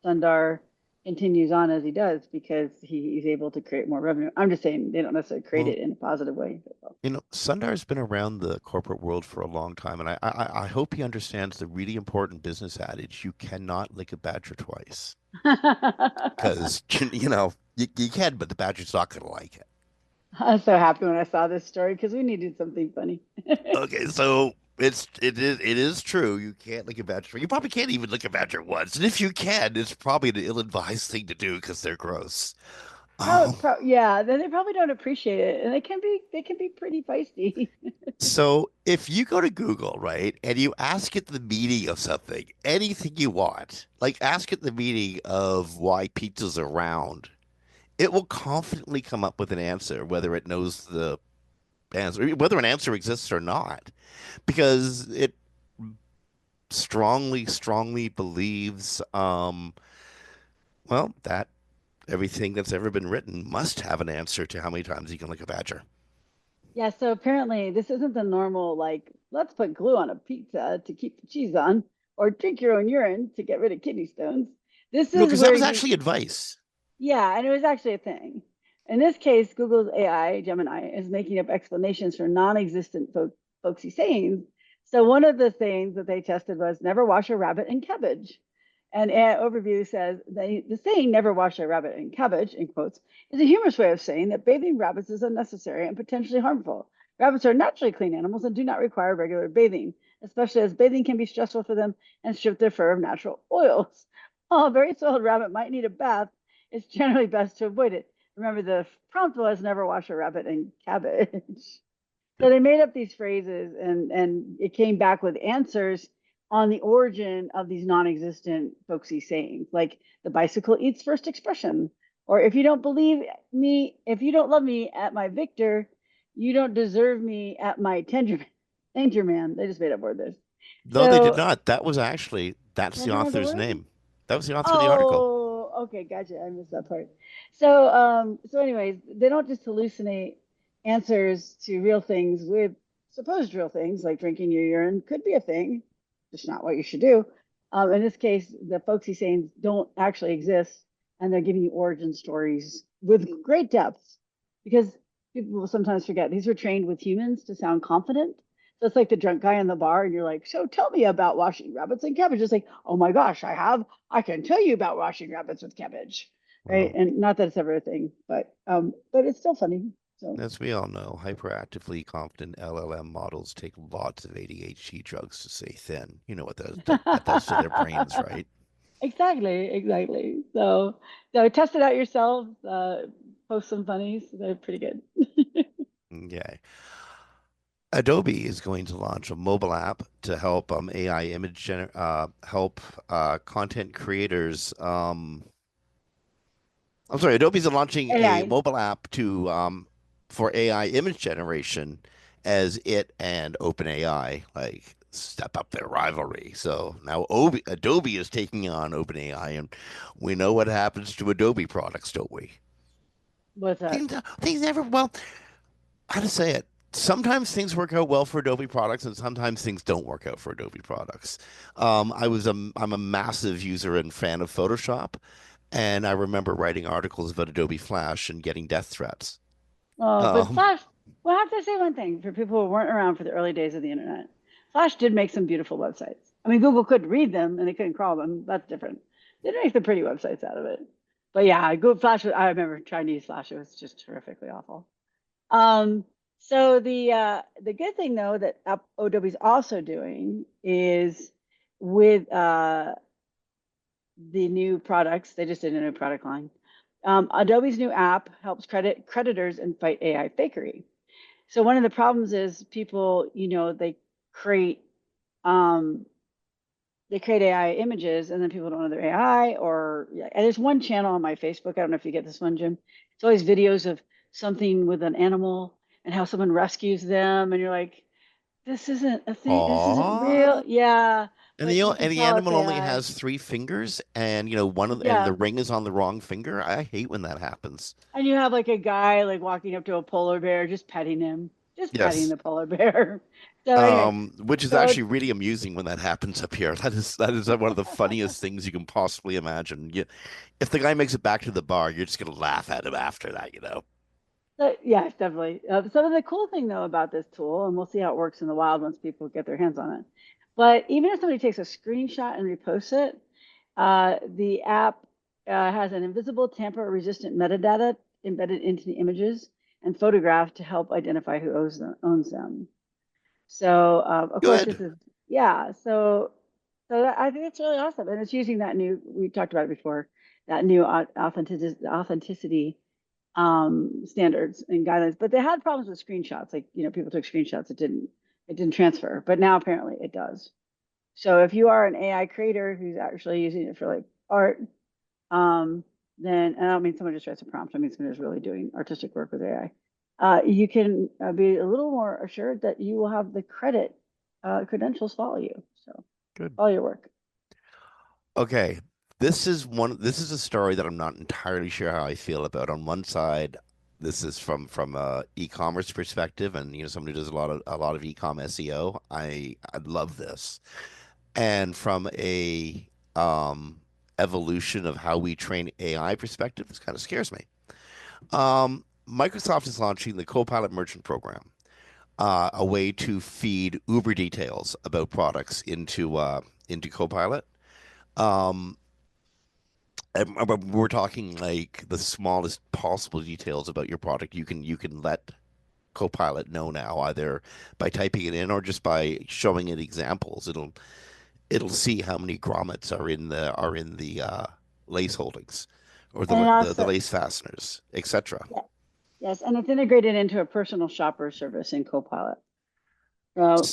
Sundar continues on as he does because he's able to create more revenue. I'm just saying they don't necessarily create Well, it in a positive way. Sundar's been around the corporate world for a long time, and I hope he understands the really important business adage: you cannot lick a badger twice, because you can, but the badger's not going to like it. I was so happy when I saw this story because we needed something funny. Okay, so it is true. You can't lick a badger. You probably can't even lick a badger once, and if you can, it's probably an ill-advised thing to do because they're gross. Um, Yeah, then they probably don't appreciate it, and they can be pretty feisty. so if you go to Google, right, and you ask it the meaning of something, anything you want, like ask it the meaning of why pizza's are round, it will confidently come up with an answer, whether it knows the answer, whether an answer exists or not, because it strongly believes, that everything that's ever been written must have an answer to how many times you can lick a badger. Yeah, so apparently this isn't the normal like let's put glue on a pizza to keep the cheese on or drink your own urine to get rid of kidney stones. This No, is because that where was you actually advice. Yeah, and it was actually a thing. In this case, Google's AI, Gemini, is making up explanations for non-existent folksy sayings. So one of the sayings that they tested was never wash a rabbit in cabbage. And AI overview says the saying never wash a rabbit in cabbage, in quotes, is a humorous way of saying that bathing rabbits is unnecessary and potentially harmful. Rabbits are naturally clean animals and do not require regular bathing, especially as bathing can be stressful for them and strip their fur of natural oils. While a very soiled rabbit might need a bath, it's generally best to avoid it. Remember, the prompt was never wash a rabbit in cabbage. So they made up these phrases and it came back with answers on the origin of these non-existent folksy sayings, like the bicycle eats first expression, or if you don't love me at my victor, you don't deserve me at my danger man. They just made up word this. No, they did So not. That's the danger man's a author's word. name. That was the author of the article. Oh, okay, gotcha. I missed that part. So anyways, they don't just hallucinate answers to real things with supposed real things like drinking your urine could be a thing, just not what you should do. In this case, the folksy sayings don't actually exist, and they're giving you origin stories with great depth because people will sometimes forget these were trained with humans to sound confident. So it's like the drunk guy in the bar, and you're like, "So tell me about washing rabbits and cabbage." It's like, "Oh my gosh, I can tell you about washing rabbits with cabbage," right? Well, And not that it's ever a thing, but it's still funny. So as we all know, hyperactively confident LLM models take lots of ADHD drugs to stay thin. You know what that does to their brains, right? Exactly, exactly. So test it out yourselves. Post some funnies. They're pretty good. Okay. Adobe is going to launch a mobile app to help AI help content creators. I'm sorry, Adobe's launching a AI. mobile app to for AI image generation as it and OpenAI like step up their rivalry. So now Adobe is taking on OpenAI, and we know what happens to Adobe products, don't we? What's that? Things never well. How to say it? Sometimes things work out well for Adobe products, and sometimes things don't work out for Adobe products. I'm a massive user and fan of Photoshop, and I remember writing articles about Adobe Flash and getting death threats. But Um, Flash, well, I have to say one thing for people who weren't around for the early days of the internet. Flash did make some beautiful websites. I mean, Google couldn't read them and they couldn't crawl them. That's different. They did make some pretty websites out of it. But yeah, Google Flash, I remember trying to use Flash. It was just horrifically awful. Um, so the good thing though that Adobe's also doing is with the new products, they just did a new product line. Adobe's new app helps creditors and fight AI fakery. So one of the problems is people, create um, they create AI images and then people don't know they're AI or yeah. And there's one channel on my Facebook. I don't know if you get this one, Jim. It's always videos of something with an animal and how someone rescues them, and you're like, this isn't a thing. This isn't real. aw. Yeah, And but you can the tell it's animal only AI. has three fingers, and and the Yeah. ring is on the wrong finger. I hate when that happens. And you have like a guy like walking up to a polar bear, just petting him, just petting Yes. the polar bear. So anyway, Which is so actually really amusing when that happens up here. That is one of the funniest things you can possibly imagine. If the guy makes it back to the bar, you're just gonna laugh at him after that, you know. yes, definitely. So the cool thing though about this tool, and we'll see how it works in the wild once people get their hands on it. But even if somebody takes a screenshot and reposts it, the app has an invisible tamper-resistant metadata embedded into the images and photograph to help identify who owns them. So of course Good. this is yeah. I think it's really awesome, and it's using that new we talked about it before that new authenticity standards and guidelines. But they had problems with screenshots, like people took screenshots, it didn't transfer, but now apparently it does. So if you are an AI creator who's actually using it for like art, um, then and I don't mean someone just writes a prompt. I mean someone who's really doing artistic work with AI. You can be a little more assured that you will have the credentials follow you. So Good. follow your work. Okay. This is a story that I'm not entirely sure how I feel about. On one side, this is from a e-commerce perspective, and somebody who does a lot of e-com SEO. I love this. And from a evolution of how we train AI perspective, this kind of scares me. Microsoft is launching the Copilot Merchant Program, a way to feed Uber details about products into Copilot. Um, we're talking like the smallest possible details about your product. You can let Copilot know now, either by typing it in or just by showing it examples. It'll see how many grommets are in the lace holdings or And it the also, lace fasteners, etc. yeah, yes, and it's integrated into a personal shopper service in Copilot. So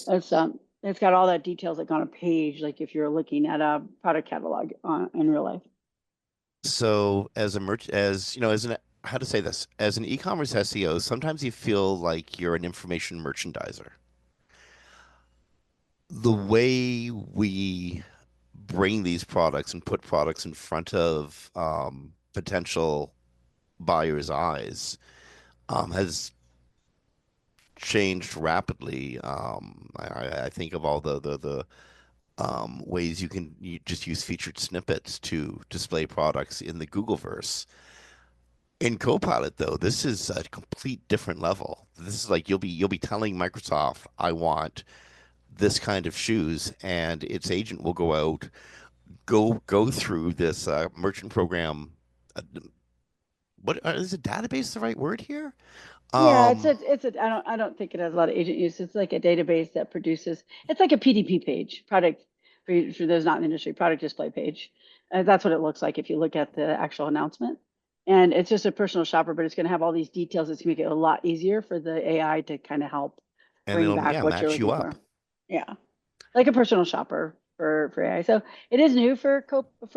it's got all that details like on a page, like if you're looking at a product catalog in real life. So as as an how to say this, as an e-commerce SEO, sometimes you feel like you're an information merchandiser. The way we bring these products and put products in front of potential buyers' eyes has changed rapidly. I think of all the ways you just use featured snippets to display products in the Googleverse. In Copilot, though, this is a complete different level. This is like you'll be telling Microsoft, "I want this kind of shoes," and its agent will go out, go through this merchant program. Uh, what is a database the right word here? Yeah, Um, I don't think it has a lot of agent use. It's like a database that produces, it's like a PDP page, product for those not in the industry, product display page. That's what it looks like if you look at the actual announcement. And it's just a personal shopper, but it's going to have all these details. It's going to make it a lot easier for the AI to kind of help And bring it'll, back yeah, what you're match you looking up. for. Yeah, like a personal shopper for AI. So it is new for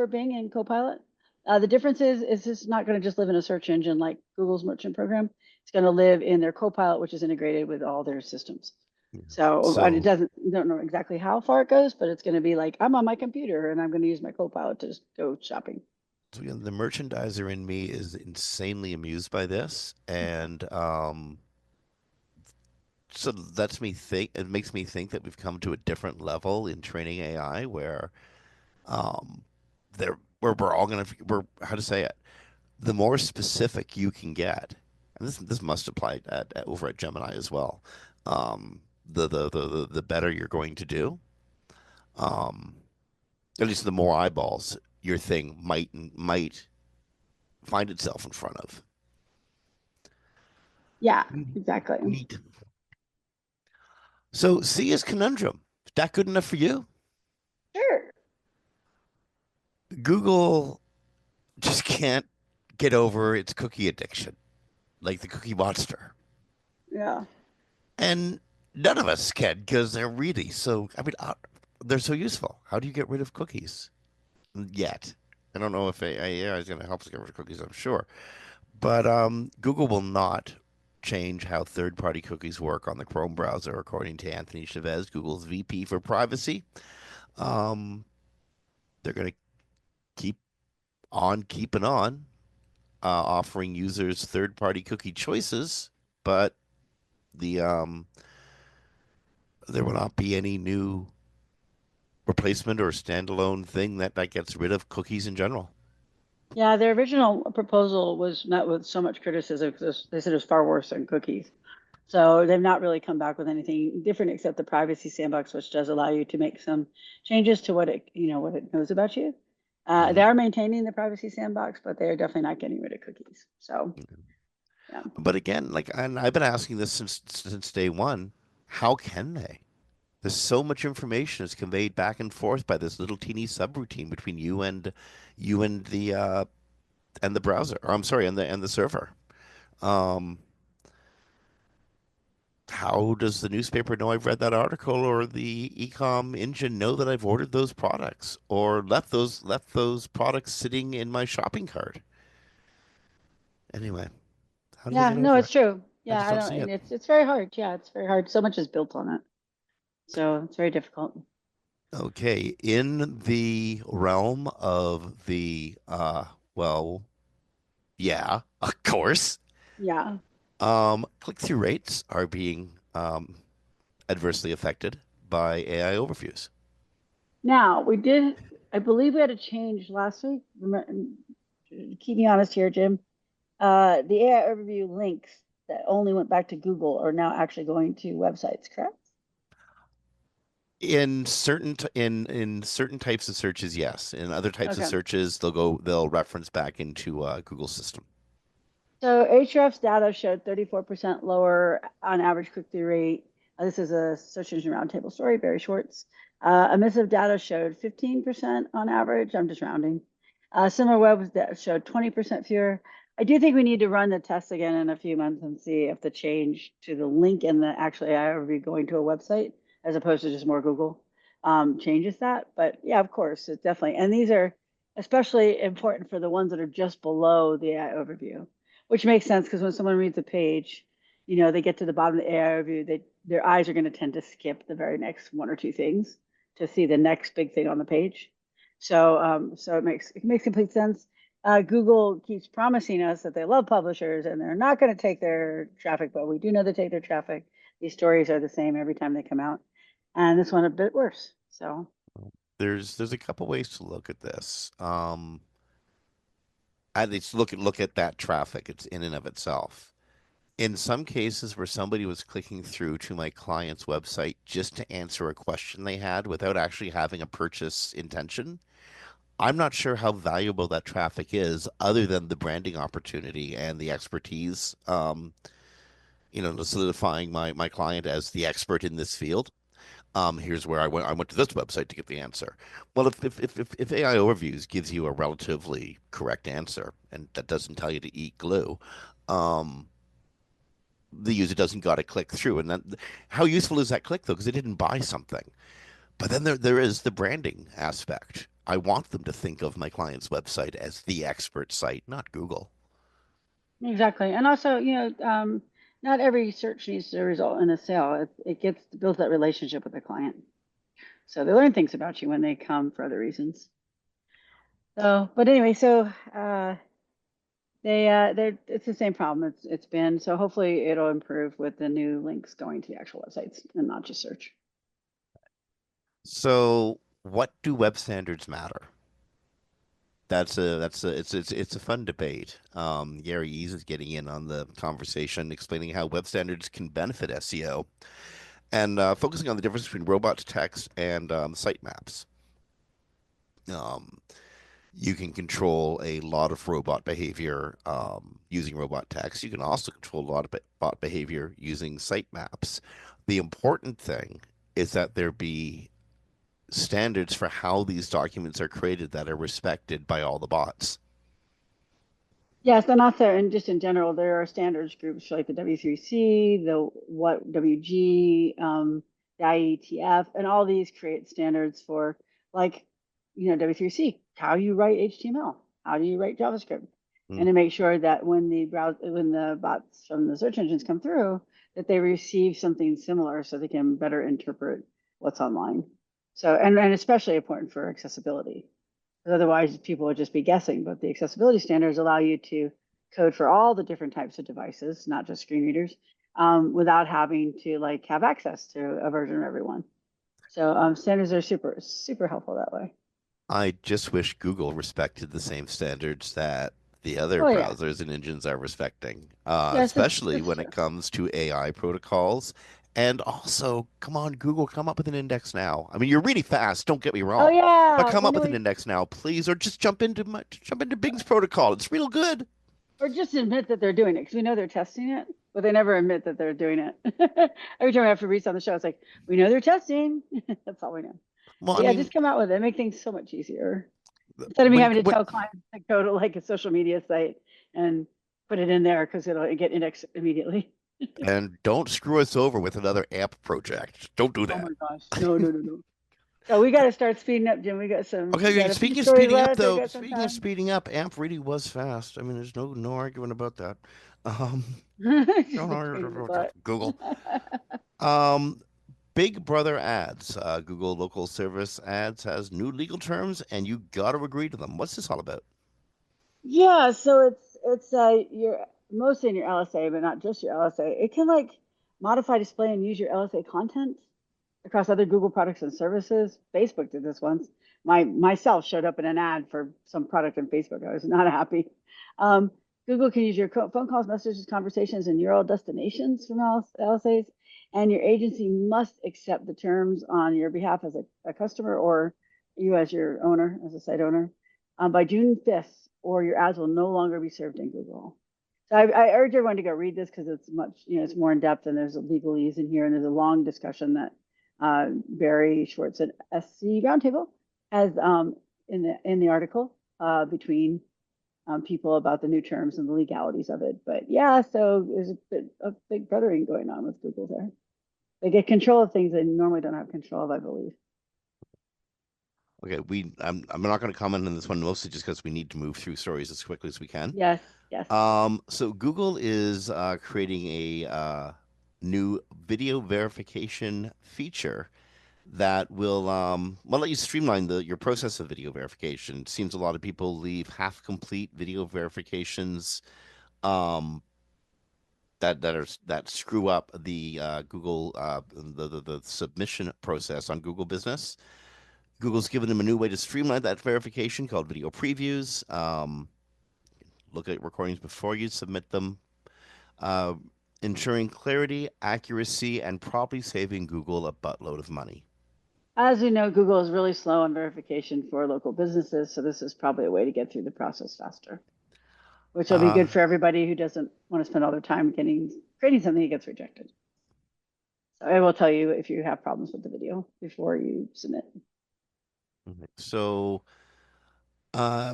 Bing and Copilot. The difference is it's not going to just live in a search engine like Google's merchant program. It's going to live in their Copilot, which is integrated with all their systems. Yeah. So it So, doesn't, you don't know exactly how far it goes, but it's going to be like I'm on my computer and I'm going to use my Copilot to just go shopping. so again, the merchandiser in me is insanely amused by this, and so that's me think. It makes me think that we've come to a different level in training AI, where um, where we're all gonna we're how to say it. The more specific you can get, and this must apply over at Gemini as well. The better you're going to do. Um, at least the more eyeballs your thing might find itself in front of. Yeah, Mhm. exactly. Neat. So C is conundrum. Is that good enough for you? Sure. Google just can't get over its cookie addiction, like the cookie monster. Yeah. And none of us can because they're really so, I mean, they're so useful. How do you get rid of cookies yet? I don't know if AI is going to help us get rid of cookies, I'm sure. But Google will not change how third party cookies work on the Chrome browser, according to Anthony Chavez, Google's VP for privacy. Um, they're going to keep on keeping on, offering users third party cookie choices, but the there will not be any new replacement or standalone thing that gets rid of cookies in general. Yeah, their original proposal was met with so much criticism because they said it was far worse than cookies. So they've not really come back with anything different except the privacy sandbox, which does allow you to make some changes to what it, what it knows about you. They Mm-hmm. are maintaining the privacy sandbox, but they are definitely not getting rid of cookies. So yeah, But again, like, and I've been asking this since day one. How can they? There's so much information is conveyed back and forth by this little teeny subroutine between you and the browser. Or I'm sorry, and the server. Um, how does the newspaper know I've read that article, or the ecom engine know that I've ordered those products, or left those products sitting in my shopping cart? Anyway, how do they yeah, get no, over it's it? true. I Yeah, just I don't don't, see and it. it's very hard. Yeah, it's very hard. So much is built on it, so it's very difficult. Okay, in the realm of the well, yeah, of course. Yeah. Click-through rates are being adversely affected by AI overviews. Now we did. I believe we had a change last week. Keep me honest here, Jim. The AI overview links that only went back to Google are now actually going to websites, correct? In certain types of searches, yes. In other types of Okay. searches, they'll reference back into Google's system. So Ahrefs data showed 34% lower on average click-through rate. This is a search engine roundtable story, Barry Schwartz. Emissive data showed 15% on average. I'm just rounding. Similar web that showed 20% fewer. I do think we need to run the test again in a few months and see if the change to the link in the actual AI overview going to a website as opposed to just more Google changes that. But yeah, of course, it's definitely. And these are especially important for the ones that are just below the AI overview, which makes sense because when someone reads a page, they get to the bottom of the AI review, their eyes are going to tend to skip the very next one or two things to see the next big thing on the page. So it makes complete sense. Google keeps promising us that they love publishers and they're not going to take their traffic, but we do know they take their traffic. These stories are the same every time they come out, and this one a bit worse. So There's a couple ways to look at this. At least look at that traffic. It's in and of itself. In some cases where somebody was clicking through to my client's website just to answer a question they had without actually having a purchase intention, I'm not sure how valuable that traffic is, other than the branding opportunity and the expertise, solidifying my client as the expert in this field. Here's where I went. I went to this website to get the answer. Well, if AI overviews gives you a relatively correct answer and that doesn't tell you to eat glue, um, the user doesn't got to click through. And then, how useful is that click though? Because they didn't buy something. But then there is the branding aspect. I want them to think of my client's website as the expert site, not Google. Exactly. And also, not every search needs to result in a sale. It gets builds that relationship with the client. So they learn things about you when they come for other reasons. So, but anyway, they're it's the same problem. It's been so hopefully it'll improve with the new links going to the actual websites and not just search. So, what do web standards matter? It's a fun debate. Gary Ease is getting in on the conversation, explaining how web standards can benefit SEO, and focusing on the difference between robot text and sitemaps. Um, you can control a lot of robot behavior using robot text. You can also control a lot of bot behavior using sitemaps. The important thing is that there be standards for how these documents are created that are respected by all the bots. Yes, and also, and just in general, there are standards groups like the W3C, the what WG, the IETF, and all these create standards for like, W3C, how you write HTML, how do you write JavaScript, Hmm. and to make sure that when the bots from the search engines come through, that they receive something similar so they can better interpret what's online. So, and especially important for accessibility. Otherwise, people would just be guessing. But the accessibility standards allow you to code for all the different types of devices, not just screen readers, without having to like have access to a version of everyone. So standards are super helpful that way. I just wish Google respected the same standards that the other Oh yeah, browsers and engines are respecting, yes, especially that's when true. it comes to AI protocols. And also, come on, Google, come up with an index now. I mean, you're really fast, don't get me Oh wrong, but yeah, come when up do with an we index now, please, or just jump into Bing's protocol. It's real good. or just admit that they're doing it because we know they're testing it, but they never admit that they're doing it. Every time I have to read on the show, it's like we know they're testing. That's all we know. Well, But I yeah, mean, just come out with it. Make things so much easier. Instead of me when having to what tell clients to go to like a social media site and put it in there because it'll get indexed immediately. and don't screw us over with another app project. Don't do Oh that. my gosh. No, no, no, no. So we got to start speeding up, Jim. We Okay, got a few speaking of stories speeding up, left. I though, got some speaking of time. speeding up, AMP really was fast. I mean, there's no argument about that. Um, Just a pain in the butt. Google. Um, Big Brother ads. Google local service ads has new legal terms, and you got to agree to them. What's this all about? Yeah, so it's your mostly in your LSA, but not just your LSA. It can like modify, display, and use your LSA content across other Google products and services. Facebook did this once. Myself showed up in an ad for some product on Facebook. I was not happy. Um, Google can use your phone calls, messages, conversations, and URL destinations from LSAs, and your agency must accept the terms on your behalf as a customer or you as your owner, as a site owner, by June 5th, or your ads will no longer be served in Google. So I urge everyone to go read this because it's much, it's more in depth and there's a legalese in here and there's a long discussion that Barry Schwartz at SC Roundtable has in the article between people about the new terms and the legalities of it. But yeah, so there's a bit of big brothering going on with Google there. They get control of things they normally don't have control of, I believe. Okay, I'm not going to comment on this one mostly just because we need to move through stories as quickly as we can. Yes, yes. So Google is creating a new video verification feature that will well let you streamline the your process of video verification. It seems a lot of people leave half complete video verifications um, that screw up the Google the submission process on Google Business. Google's given them a new way to streamline that verification called video previews. Look at recordings before you submit them, uh, ensuring clarity, accuracy, and probably saving Google a buttload of money. As we know, Google is really slow on verification for local businesses, so this is probably a way to get through the process faster, which will be Uh, good for everybody who doesn't want to spend all their time creating something that gets rejected. So it will tell you if you have problems with the video before you submit. So, uh,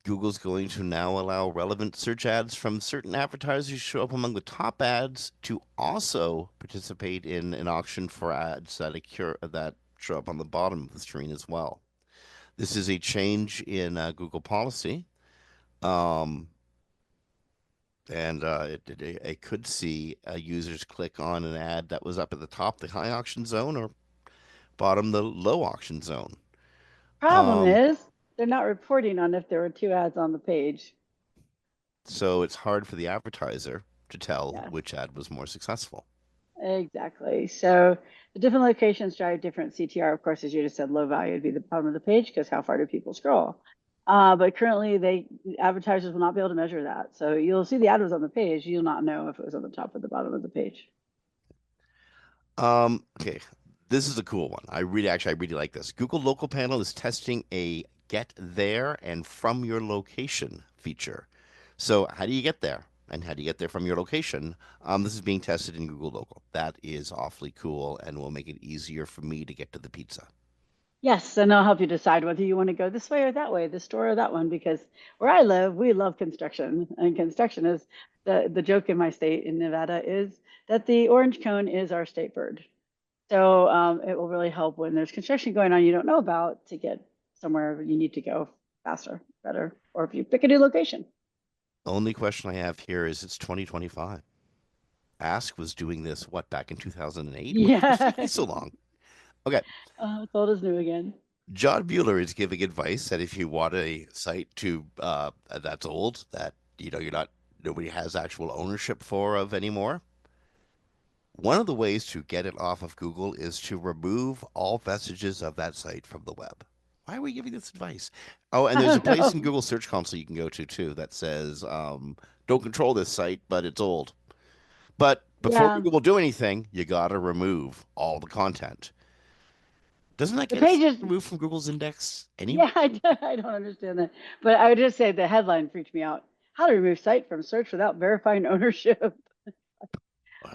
Google's going to now allow relevant search ads from certain advertisers who show up among the top ads to also participate in an auction for ads that show up on the bottom of the screen as well. This is a change in Google policy. Um, and it could see users click on an ad that was up at the top, the high auction zone, or bottom, the low auction zone. Problem Um, is, they're not reporting on if there were two ads on the page. so it's hard for the advertiser to tell Yes, which ad was more successful. exactly. So the different locations drive different CTR. Of course, as you just said, low value would be the bottom of the page because how far do people scroll? But currently, advertisers will not be able to measure that. So you'll see the ad was on the page, you'll not know if it was on the top or the bottom of the page. Okay, this is a cool one. I really like this. Google Local Panel is testing a get there and from your location feature. So how do you get there? And how do you get there from your location? This is being tested in Google Local. That is awfully cool and will make it easier for me to get to the pizza. Yes, and I'll help you decide whether you want to go this way or that way, this store or that one, because where I live, we love construction. And construction is the joke in my state in Nevada is that the orange cone is our state bird. So it will really help when there's construction going on you don't know about to get somewhere you need to go faster, better, or if you pick a new location. Only question I have here is it's 2025. Ask was doing this, what, back in 2008? What's taking Yeah, so long? Okay. it's old as new again. John Mueller is giving advice that if you want a site to that's old, that you're not nobody has actual ownership of anymore, one of the ways to get it off of Google is to remove all vestiges of that site from the web. Why are we giving this advice? Oh, and I there's a don't place in know. Google Search Console you can go to too that says, "Don't control this site, but it's old." But before Yeah, Google will do anything, you gotta remove all the content. Doesn't that the get us pages. removed from Google's index anyway? Yeah, I don't understand that. But I would just say the headline freaked me out. How to remove site from search without verifying ownership.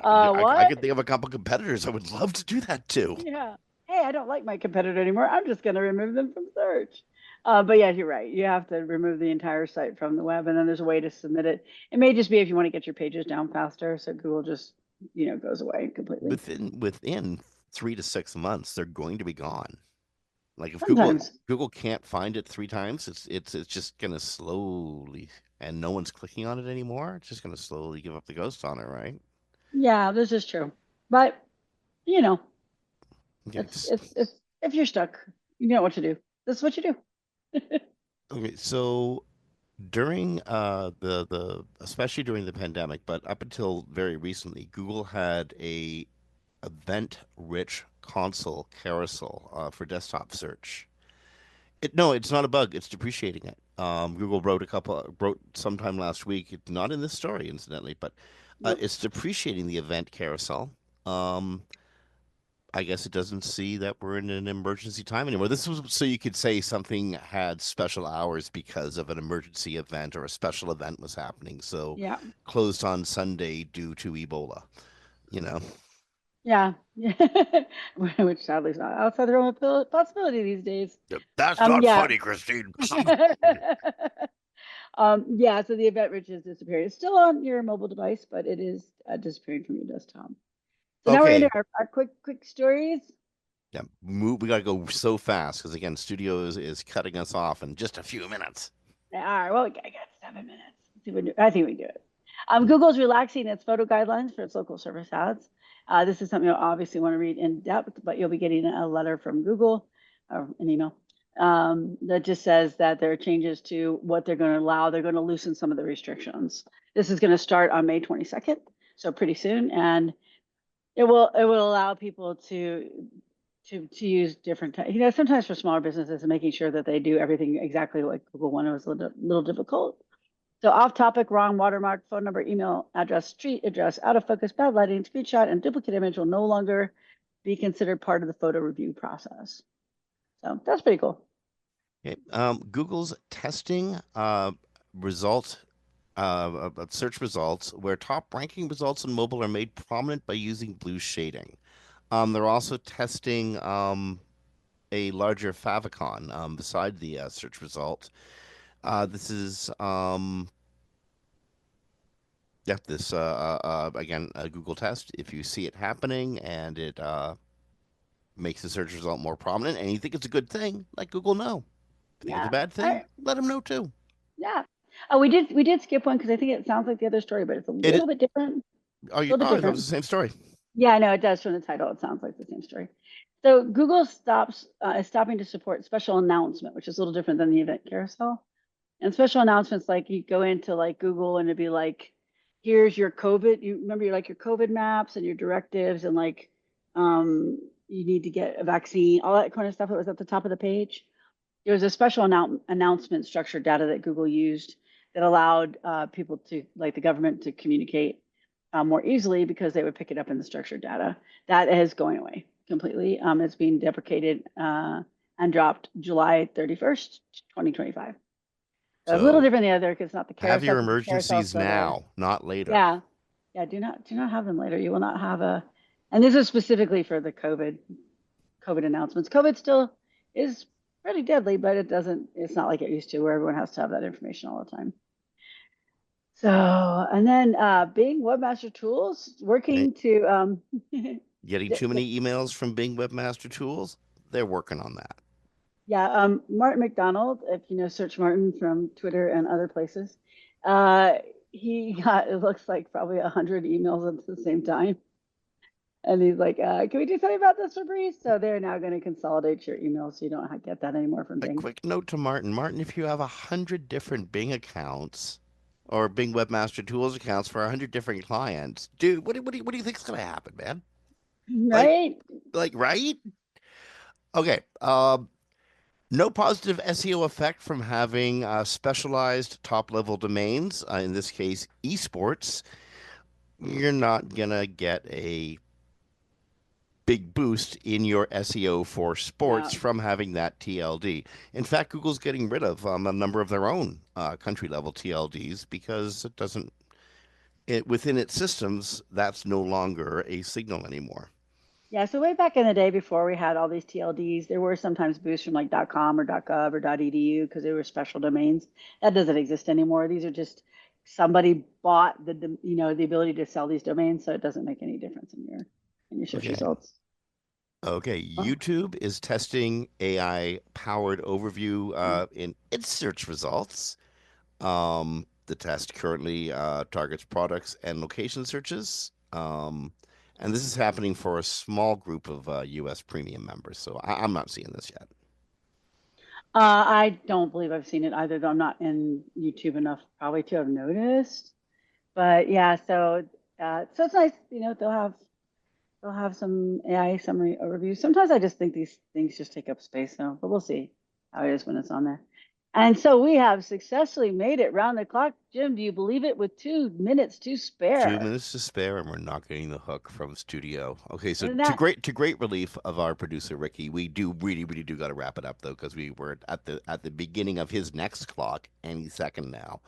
I What? could think of a couple competitors I would love to do that too. Yeah. Hey, I don't like my competitor anymore. I'm just going to remove them from search. But yeah, you're right. You have to remove the entire site from the web, and then there's a way to submit it. It may just be if you want to get your pages down faster, so Google just goes away completely. Within 3 to 6 months, they're going to be gone. Like if Sometimes, Google can't find it 3 times, it's just gonna slowly, and no one's clicking on it anymore. It's just gonna slowly give up the ghost on it, right? yeah, this is true. But you know, Okay, it's if you're stuck, you know what to do. This is what you do. okay. So during the especially during the pandemic, but up until very recently, Google had a event-rich console carousel for desktop search. No, it's not a bug. It's depreciating it. Google wrote sometime last week. It's not in this story, incidentally, but Nope. it's depreciating the event carousel. Um, I guess it doesn't see that we're in an emergency time anymore. This was so you could say something had special hours because of an emergency event or a special event was happening. So Yeah. closed on Sunday due to Ebola. You know. Yeah. Which sadly is not outside the realm of possibility these days. That's not Yeah. funny, Christine. Yeah, so the event rich is disappearing. It's still on your mobile device, but it is disappearing from your desktop. So now we're into Okay, our quick stories. yeah, we got to go so fast because again, studio is cutting us off in just a few minutes. All right, well, I got 7 minutes. Let's see what I think we can do it. Google's relaxing its photo guidelines for its local service ads. This is something you'll obviously want to read in depth, but you'll be getting a letter from Google or an email that just says that there are changes to what they're going to allow. They're going to loosen some of the restrictions. This is going to start on May 22nd, so pretty soon, and it will allow people to use different sometimes for smaller businesses and making sure that they do everything exactly like Google wanted was a little difficult. So off topic, wrong watermark, phone number, email address, street address, out of focus, bad lighting, screenshot, and duplicate image will no longer be considered part of the photo review process. So that's pretty cool. Okay. Google's testing result search results where top ranking results in mobile are made prominent by using blue shading. They're also testing a larger favicon beside the search result. This is yeah, this again a Google test. If you see it happening and it makes the search result more prominent, and you think it's a good thing, let Google know. If you think it's a Yeah. bad thing, let them know too. Yeah. Oh, we did skip one because I think it sounds like the other story, but it's a It little bit different. oh, A little bit that was different. the same story. Yeah, I know it does from the title. It sounds like the same story. So Google is stopping to support special announcement, which is a little different than the event carousel. And special announcements, like you go into like Google and it'd be like, here's your COVID. You remember your like your COVID maps and your directives and like you need to get a vaccine, all that kind of stuff that was at the top of the page. There was a special announcement structured data that Google used that allowed people to, like the government, to communicate more easily because they would pick it up in the structured data. That is going away completely. It's being deprecated and dropped July 31st, 2025. So a little So different than the other because it's not the have carousel your because the carousel is emergencies still there. now, not later. Yeah. Yeah. Do not have them later. You will not have and this is specifically for the COVID announcements. COVID still is pretty deadly, but it's not like it used to where everyone has to have that information all the time. So, and then Bing Webmaster Tools Okay. working to, Getting too many emails from Bing Webmaster Tools, they're working on that. yeah, Martin McDonald, if you know Search Martin from Twitter and other places, uh, he got, it looks like probably 100 emails at the same time. And he's like, can we do something about this, Fabrice? So they're now going to consolidate your emails so you don't get that anymore from A Bing. quick note to Martin. Martin, if you have 100 different Bing accounts or Bing Webmaster Tools accounts for 100 different clients, dude, what do you think's gonna happen, man? Like, Right? right? Okay. No positive SEO effect from having specialized top level domains. In this case, esports. You're not gonna get a big boost in your SEO for sports No. from having that TLD. In fact, Google's getting rid of a number of their own country level TLDs because it doesn't within its systems that's no longer a signal anymore. Yeah, so way back in the day before we had all these TLDs, there were sometimes boosts from like .com or .gov or .edu because they were special domains. That doesn't exist anymore. These are just somebody bought the ability to sell these domains, so it doesn't make any difference in your search Okay. results. Okay, Oh, YouTube is testing AI powered overview mm. in its search results. The test currently targets products and location searches. And this is happening for a small group of US premium members. So I'm not seeing this yet. I don't believe I've seen it either, though I'm not in YouTube enough probably to have noticed. But yeah, so it's nice, they'll have some AI summary overviews. Sometimes I just think these things just take up space, though, but we'll see how it is when it's on there. And so we have successfully made it round the clock. Jim, do you believe it? With 2 minutes to Two spare. minutes to spare, and we're not getting the hook from studio. Okay, so Isn't to that? great relief of our producer Ricky, we do really do got to wrap it up though because we were at the beginning of his next clock any second now.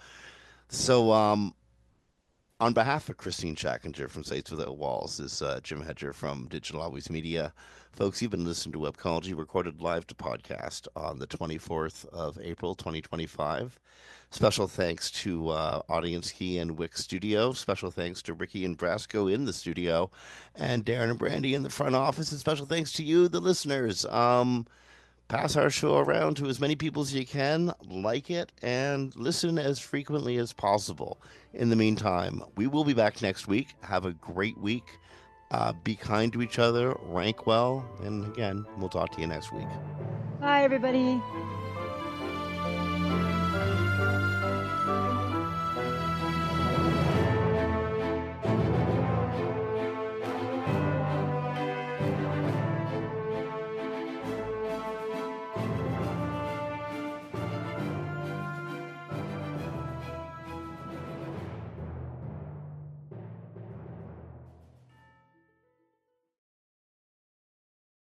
So on behalf of Christine Schackinger from Sites Without Walls, this is Jim Hedger from Digital Always Media. Folks, you've been listening to Webcology, recorded live to podcast on the 24th of April, 2025. Special thanks to Audience Key and Wix Studio. Special thanks to Ricky and Brasco in the studio and Darren and Brandy in the front office. And special thanks to you, the listeners. Pass our show around to as many people as you can, like it, and listen as frequently as possible. In the meantime, we will be back next week. Have a great week. Be kind to each other, rank well, and again, we'll talk to you next week. Bye, everybody.